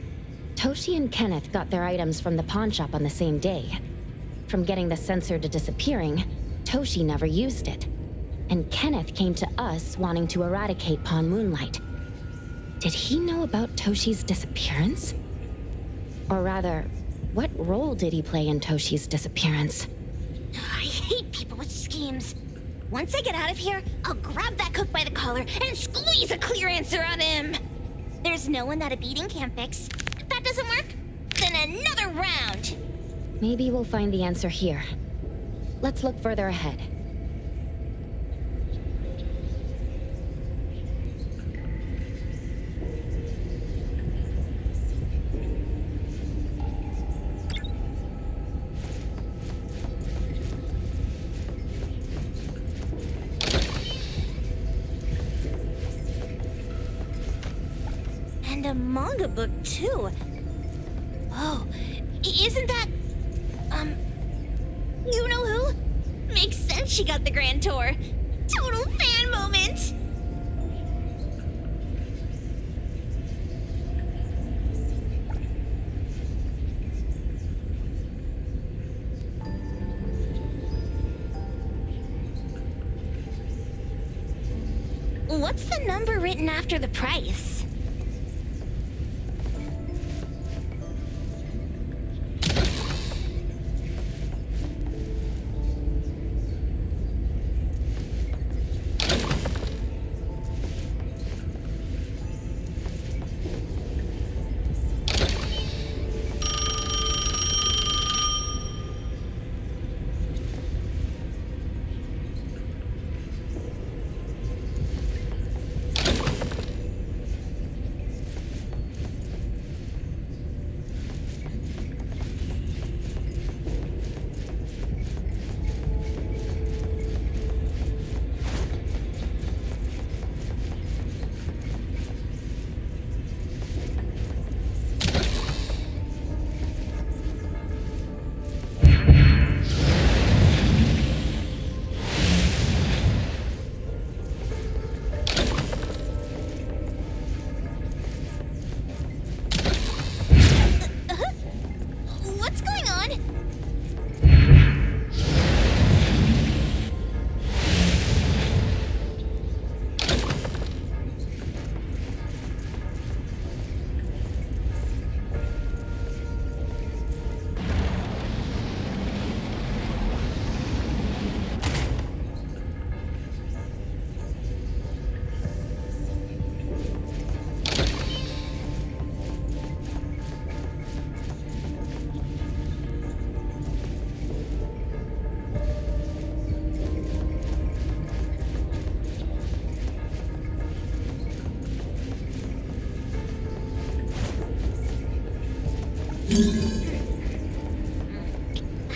Toshi and Kenneth got their items from the pawn shop on the same day. From getting the sensor to disappearing, Toshi never used it. And Kenneth came to us wanting to eradicate Pawn Moonlight. Did he know about Toshi's disappearance? Or rather, what role did he play in Toshi's disappearance? I hate people with schemes. Once I get out of here, I'll grab that cook by the collar and squeeze a clear answer out of him. There's no one that a beating can't fix. If that doesn't work, then another round. Maybe we'll find the answer here. Let's look further ahead. And a manga book, too. Oh, isn't that... you know who? Makes sense she got the Grand Tour. Total fan moment! What's the number written after the price?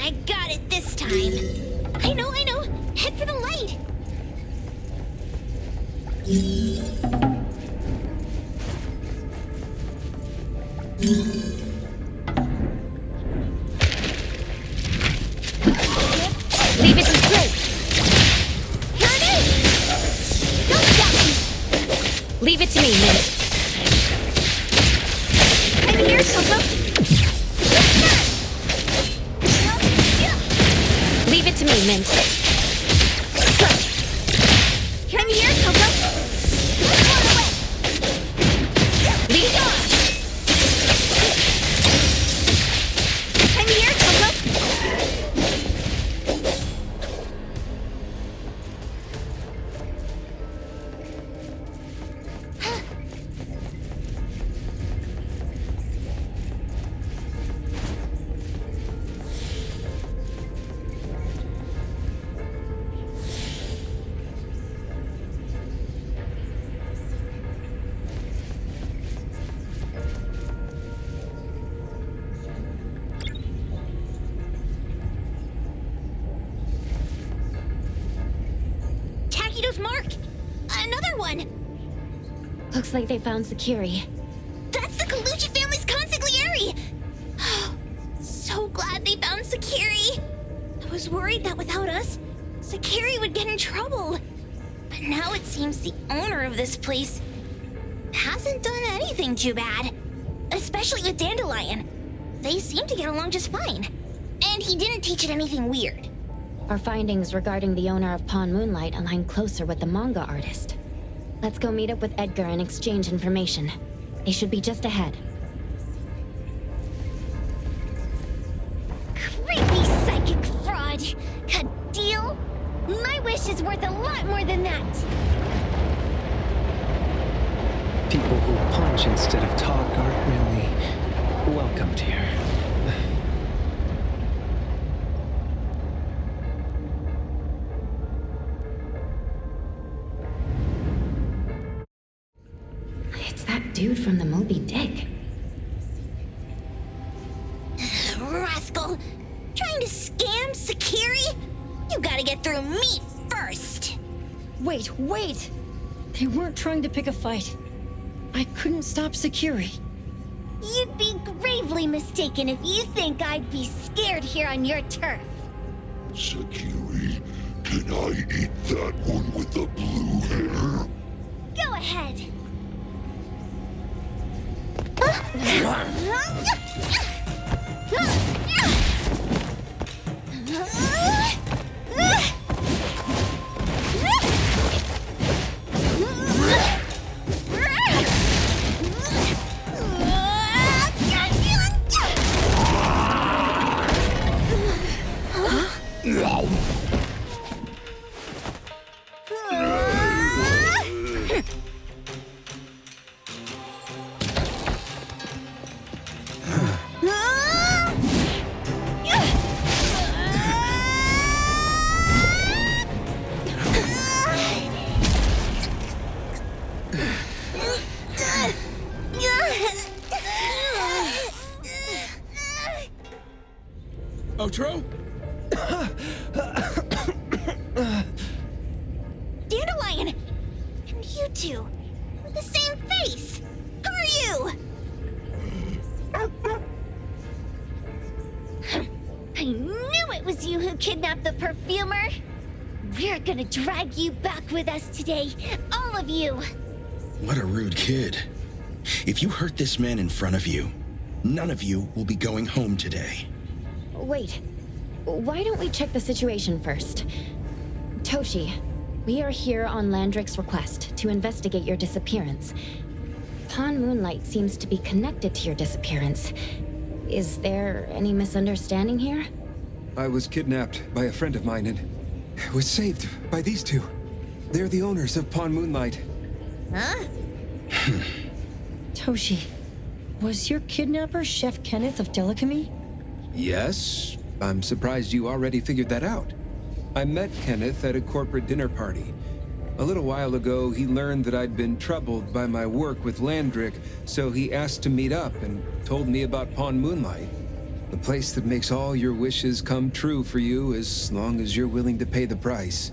I got it this time. I know. Head for the light. Leave it to Drake. Here it is. Don't stop me. Leave it to me, Mint. I'm here, Coco. Leave it to me, Mint. I'm here, Coco. Leave it. I'm here, Coco. Mark! Another one! Looks like they found Sakiri. That's the Colucci family's consigliere! So glad they found Sakiri! I was worried that without us, Sakiri would get in trouble. But now it seems the owner of this place hasn't done anything too bad. Especially with Dandelion. They seem to get along just fine. And he didn't teach it anything weird. Our findings regarding the owner of Pawn Moonlight align closer with the manga artist. Let's go meet up with Edgar and exchange information. They should be just ahead. Creepy psychic fraud! A deal? My wish is worth a lot more than that! People who punch instead of talk aren't really welcomed here. It's that dude from the Moby Dick. Rascal! Trying to scam Sakiri? You gotta get through me first! Wait! They weren't trying to pick a fight. I I couldn't stop Sakuri. You'd be gravely mistaken if you think I'd be scared here on your turf. Sakuri, can I eat that one with the blue hair? Go ahead. Otro? Dandelion! And you two, with the same face! Who are you? I knew it was you who kidnapped the perfumer! We're gonna drag you back with us today, all of you! What a rude kid. If you hurt this man in front of you, none of you will be going home today. Wait. Why don't we check the situation first? Toshi, we are here on Landrick's request to investigate your disappearance. Pawn Moonlight seems to be connected to your disappearance. Is there any misunderstanding here? I was kidnapped by a friend of mine and was saved by these two. They're the owners of Pawn Moonlight. Huh? Toshi, was your kidnapper Chef Kenneth of Delicamy? Yes, I'm surprised you already figured that out. I met Kenneth at a corporate dinner party. A little while ago, he learned that I'd been troubled by my work with Landrick, so he asked to meet up and told me about Pawn Moonlight. The place that makes all your wishes come true for you as long as you're willing to pay the price.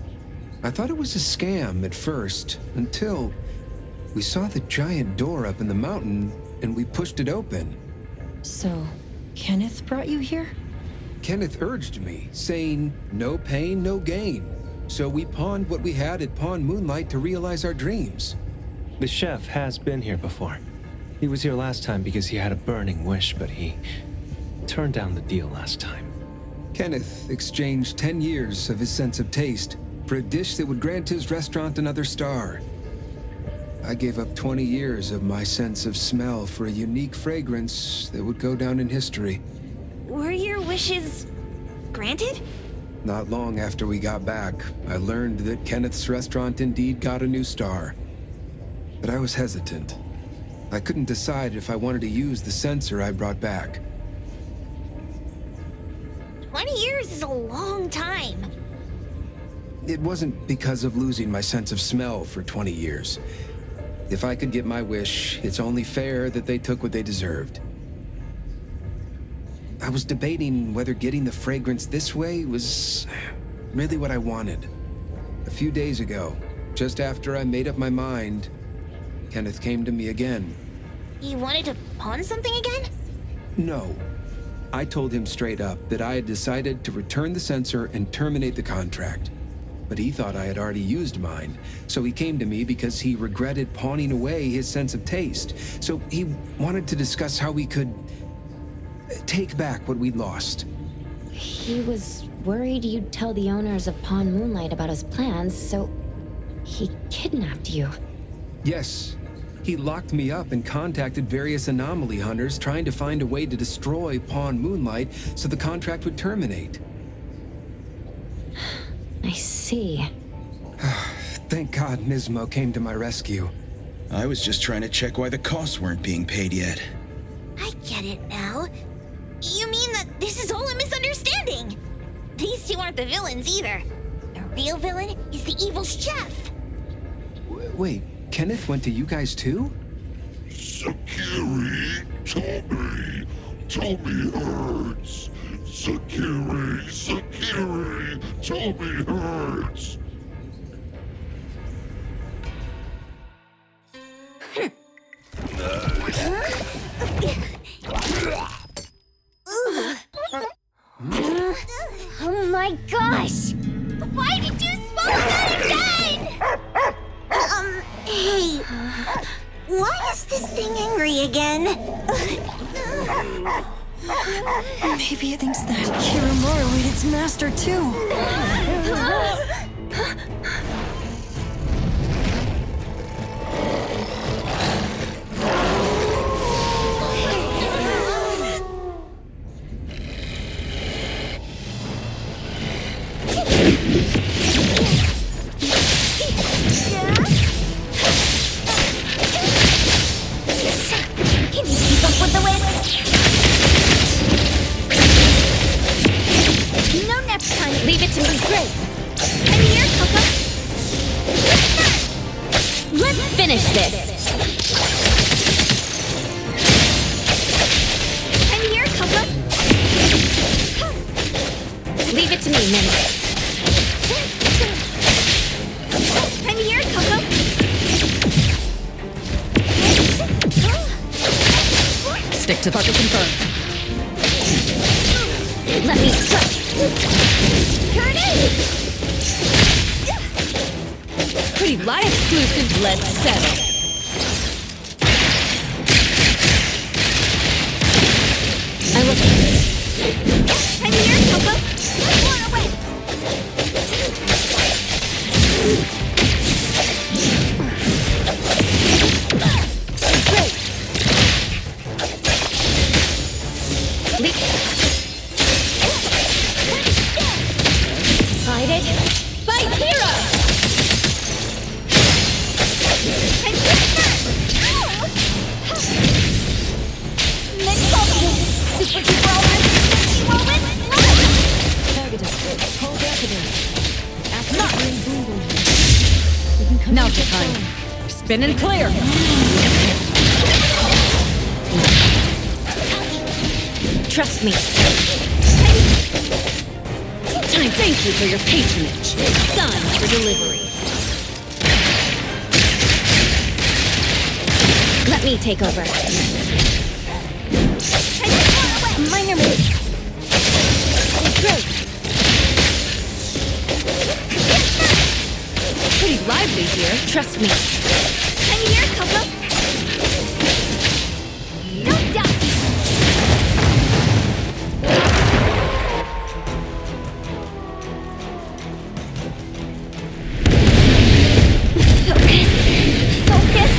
I thought it was a scam at first, until we saw the giant door up in the mountain and we pushed it open. So, Kenneth brought you here? Kenneth urged me, saying, no pain, no gain. So we pawned what we had at Pawn Moonlight to realize our dreams. The chef has been here before. He was here last time because he had a burning wish, but he turned down the deal last time. Kenneth exchanged 10 years of his sense of taste for a dish that would grant his restaurant another star. I gave up 20 years of my sense of smell for a unique fragrance that would go down in history. Were your wishes granted? Not long after we got back, I learned that Kenneth's restaurant indeed got a new star. But I was hesitant. I couldn't decide if I wanted to use the sensor I brought back. 20 years is a long time. It wasn't because of losing my sense of smell for 20 years. If I could get my wish, it's only fair that they took what they deserved. I was debating whether getting the fragrance this way was really what I wanted. A few days ago, just after I made up my mind, Kenneth came to me again. You wanted to pawn something again? No. I told him straight up that I had decided to return the sensor and terminate the contract. But he thought I had already used mine, so he came to me because he regretted pawning away his sense of taste. So he wanted to discuss how we could take back what we'd lost. He was worried you'd tell the owners of Pawn Moonlight about his plans, so he kidnapped you. Yes. He locked me up and contacted various anomaly hunters trying to find a way to destroy Pawn Moonlight so the contract would terminate. I see. Thank God Nismo came to my rescue. I was just trying to check why the costs weren't being paid yet. I get it now. You mean that this is all a misunderstanding? These two aren't the villains either. The real villain is the evil chef. Wait, Kenneth went to you guys too? Sakuri, Tommy hurts. Sakuri, Tommy hurts. Oh my gosh! Why did you swallow that again? Hey. Why is this thing angry again? Maybe it thinks that Kiromoro ate its master too. Can you keep up with the wind? No next time. Leave it to me. Great. I'm here, Coco. Let's finish this. I'm here, Coco. Leave it to me, Min. I'm here, Coco. Stick to target confirmed. Let me try. Here it is. Pretty light exclusive. Let's settle. I look. I'm here, Coco. One away. Great. Excited. Fight hero. I'm super duper moment. Negative. Hold accident. Now's the time. Spin and clear. Trust me. Time. Thank you for your patronage. Signed for delivery. Let me take over. Minor move. Great. Pretty lively here. Trust me. I'm here, Coco. No doubt. Focus.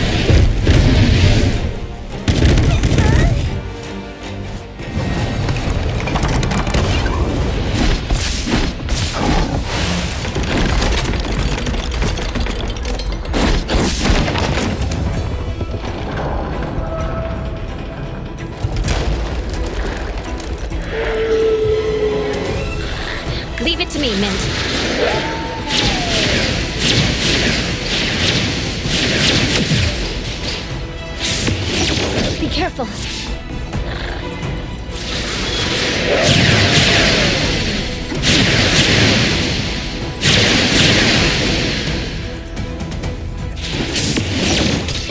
Leave it to me, Mint. Be careful.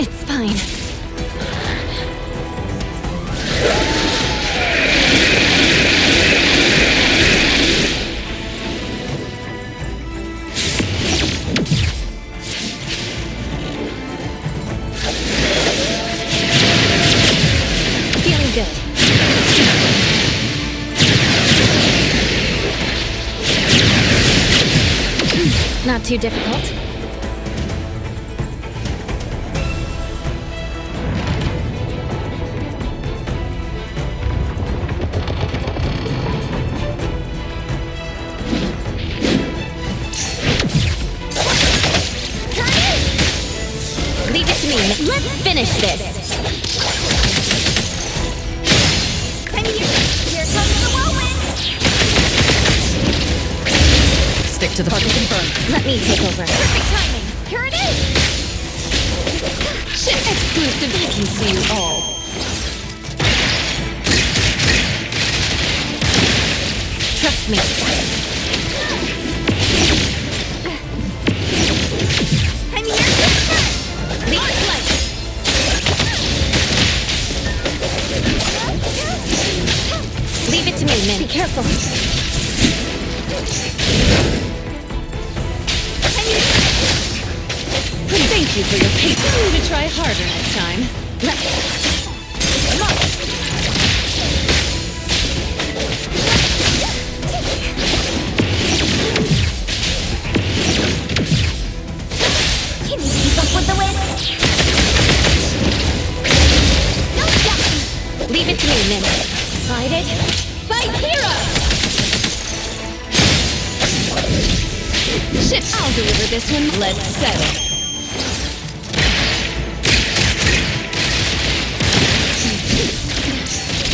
It's fine. Feeling good. Not too difficult. Leave it to me. Let's finish this. I'm here. Here comes the whirlwind. Stick to the target confirmed. Let me take over. Perfect timing. Here it is. Ship exclusive. I can see you all. Trust me. I'm here. Leave it light. Leave it to me, Min. Be careful. Thank you for your patience. I'm going to try harder next time. Come on. Can you keep up with the wind? No stopping! Leave it to me, Min. Excited? Fight hero! Shit, I'll deliver this one. Let's settle.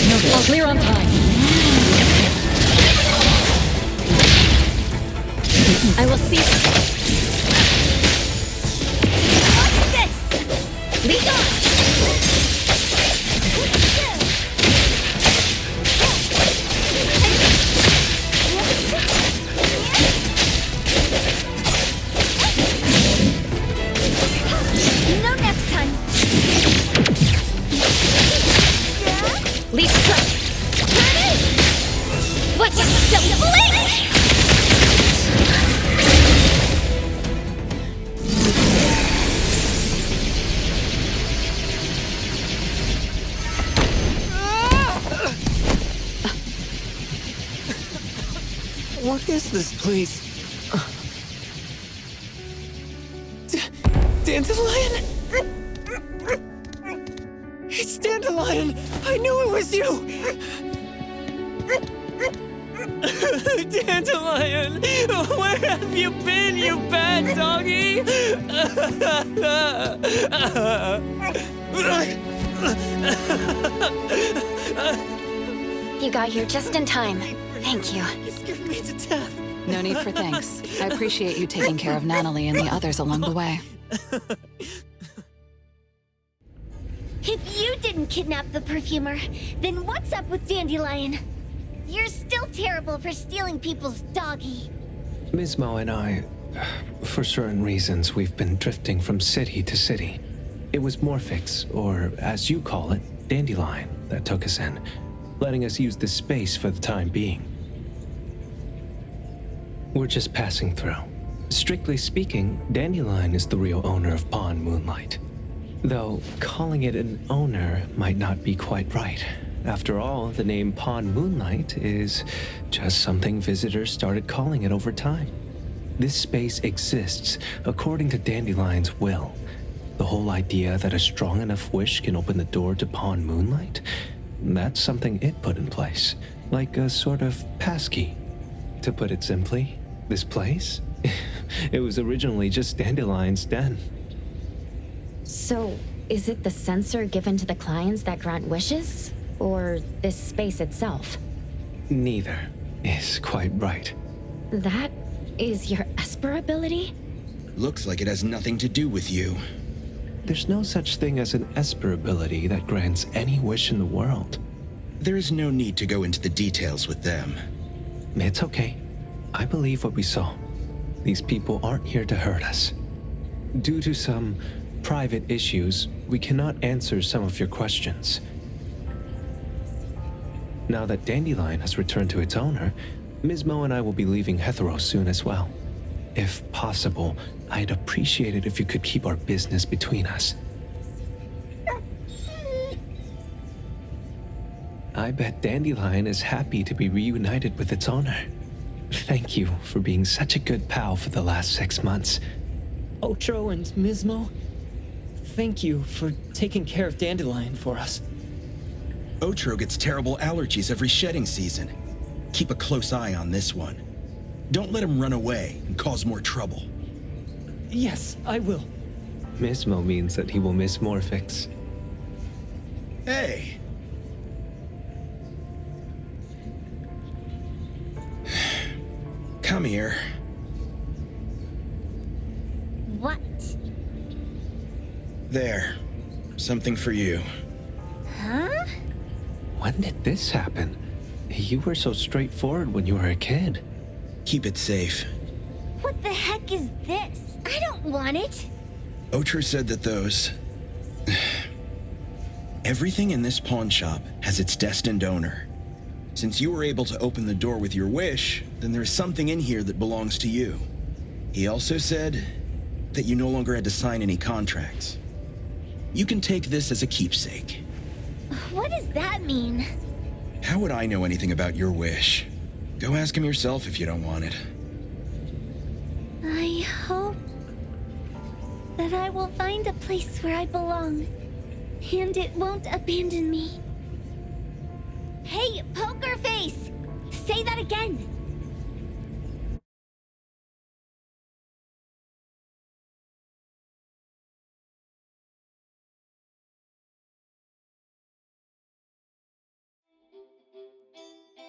No, all clear on time. I will see. What's this? Lead on! No next time. Lead strike! Watch out! Don't blink! What is this place? Dandelion? It's Dandelion! I knew it was you! Dandelion! Where have you been, you bad doggy? You got here just in time. Thank you. You scared me to death. No need for thanks. I appreciate you taking care of Natalie and the others along the way. If you didn't kidnap the perfumer, then what's up with Dandelion? You're still terrible for stealing people's doggy. Mismo and I, for certain reasons, we've been drifting from city to city. It was Morphix, or as you call it, Dandelion, that took us in, letting us use this space for the time being. We're just passing through. Strictly speaking, Dandelion is the real owner of Pawn Moonlight. Though calling it an owner might not be quite right. After all, the name Pawn Moonlight is just something visitors started calling it over time. This space exists according to Dandelion's will. The whole idea that a strong enough wish can open the door to Pawn Moonlight? That's something it put in place, like a sort of passkey. To put it simply, this place? It was originally just Dandelion's den. So, is it the sensor given to the clients that grant wishes? Or this space itself? Neither is quite right. That is your Esper ability? Looks like it has nothing to do with you. There's no such thing as an Esper ability that grants any wish in the world. There is no need to go into the details with them. It's okay. I believe what we saw. These people aren't here to hurt us. Due to some private issues, we cannot answer some of your questions. Now that Dandelion has returned to its owner, Mismo and I will be leaving Hetheros soon as well. If possible, I'd appreciate it if you could keep our business between us. I bet Dandelion is happy to be reunited with its owner. Thank you for being such a good pal for the last 6 months. Otro and Mismo, thank you for taking care of Dandelion for us. Otro gets terrible allergies every shedding season. Keep a close eye on this one. Don't let him run away and cause more trouble. Yes, I will. Mismo means that he will miss Morphix. Hey! Come here. What? There. Something for you. Huh? When did this happen? You were so straightforward when you were a kid. Keep it safe. What the heck is this? I don't want it. Otro said that those... Everything in this pawn shop has its destined owner. Since you were able to open the door with your wish, then there's something in here that belongs to you. He also said, that you no longer had to sign any contracts. You can take this as a keepsake. What does that mean? How would I know anything about your wish? Go ask him yourself if you don't want it. I hope that I will find a place where I belong, and it won't abandon me. Hey, Poker Face! Say that again!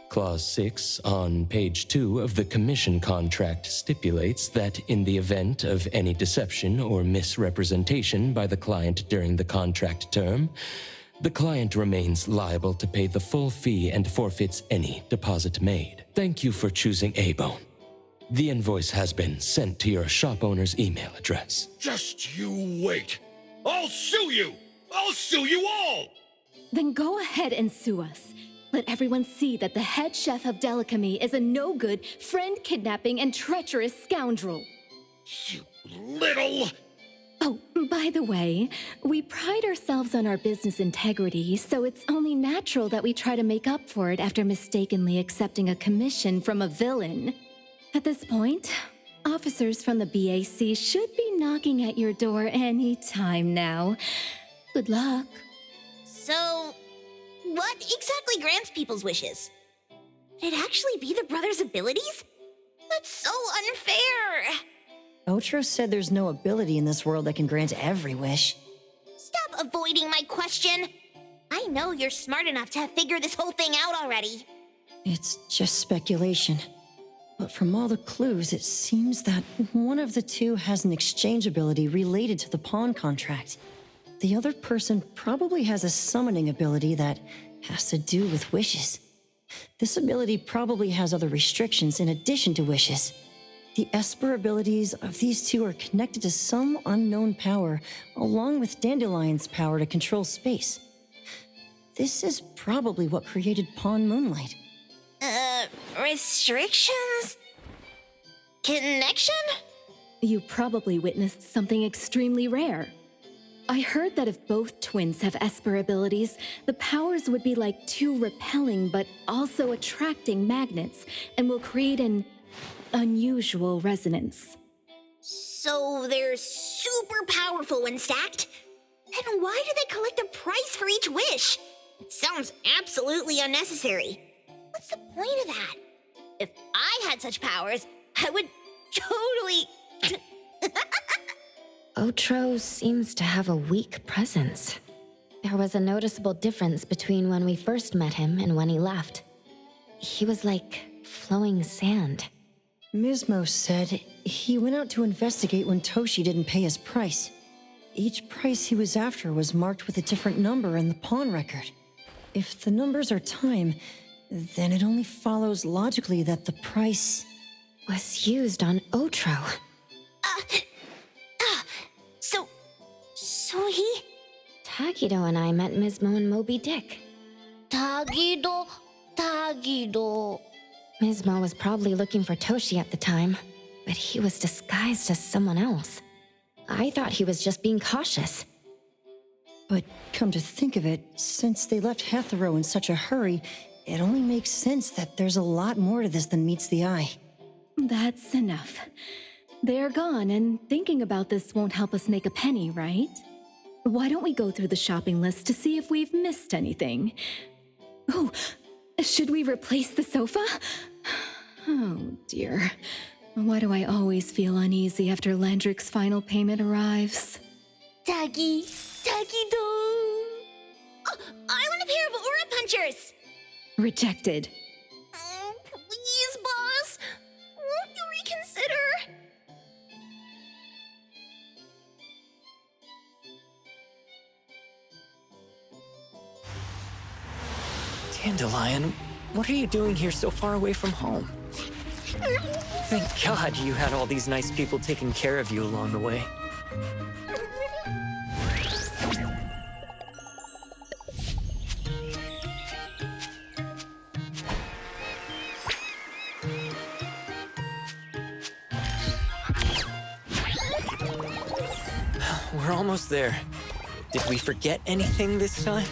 Clause 6 on page 2 of the commission contract stipulates that in the event of any deception or misrepresentation by the client during the contract term, the client remains liable to pay the full fee and forfeits any deposit made. Thank you for choosing A-Bone. The invoice has been sent to your shop owner's email address. Just you wait. I'll sue you! I'll sue you all! Then go ahead and sue us. Let everyone see that the head chef of Delicamy is a no-good, friend-kidnapping, and treacherous scoundrel. You little... Oh, by the way, we pride ourselves on our business integrity, so it's only natural that we try to make up for it after mistakenly accepting a commission from a villain. At this point, officers from the BAC should be knocking at your door any time now. Good luck. So, what exactly grants people's wishes? Could it actually be the brothers' abilities? That's so unfair! Otro said there's no ability in this world that can grant every wish. Stop avoiding my question! I know you're smart enough to have figured this whole thing out already. It's just speculation. But from all the clues, it seems that one of the two has an exchange ability related to the pawn contract. The other person probably has a summoning ability that has to do with wishes. This ability probably has other restrictions in addition to wishes. The Esper abilities of these two are connected to some unknown power, along with Dandelion's power to control space. This is probably what created Pawn Moonlight. Restrictions? Connection? You probably witnessed something extremely rare. I heard that if both twins have Esper abilities, the powers would be like two repelling but also attracting magnets and will create an unusual resonance. So they're super powerful when stacked? Then why do they collect a price for each wish? It sounds absolutely unnecessary. What's the point of that? If I had such powers, I would totally... Otro seems to have a weak presence. There was a noticeable difference between when we first met him and when he left. He was like flowing sand. Mismo said he went out to investigate when Toshi didn't pay his price. Each price he was after was marked with a different number in the pawn record. If the numbers are time, then it only follows logically that the price was used on Otro. So he... Tagido and I met Mismo and Moby Dick. Tagido... Mismo was probably looking for Toshi at the time, but he was disguised as someone else. I thought he was just being cautious. But come to think of it, since they left Hetero in such a hurry, it only makes sense that there's a lot more to this than meets the eye. That's enough. They're gone, and thinking about this won't help us make a penny, right? Why don't we go through the shopping list to see if we've missed anything? Oh, should we replace the sofa? Oh, dear. Why do I always feel uneasy after Landrick's final payment arrives? Tagido... Oh, I want a pair of Aura Punchers! Rejected. Oh, please, boss. Won't you reconsider? Dandelion, what are you doing here so far away from home? Thank God you had all these nice people taking care of you along the way. We're almost there. Did we forget anything this time?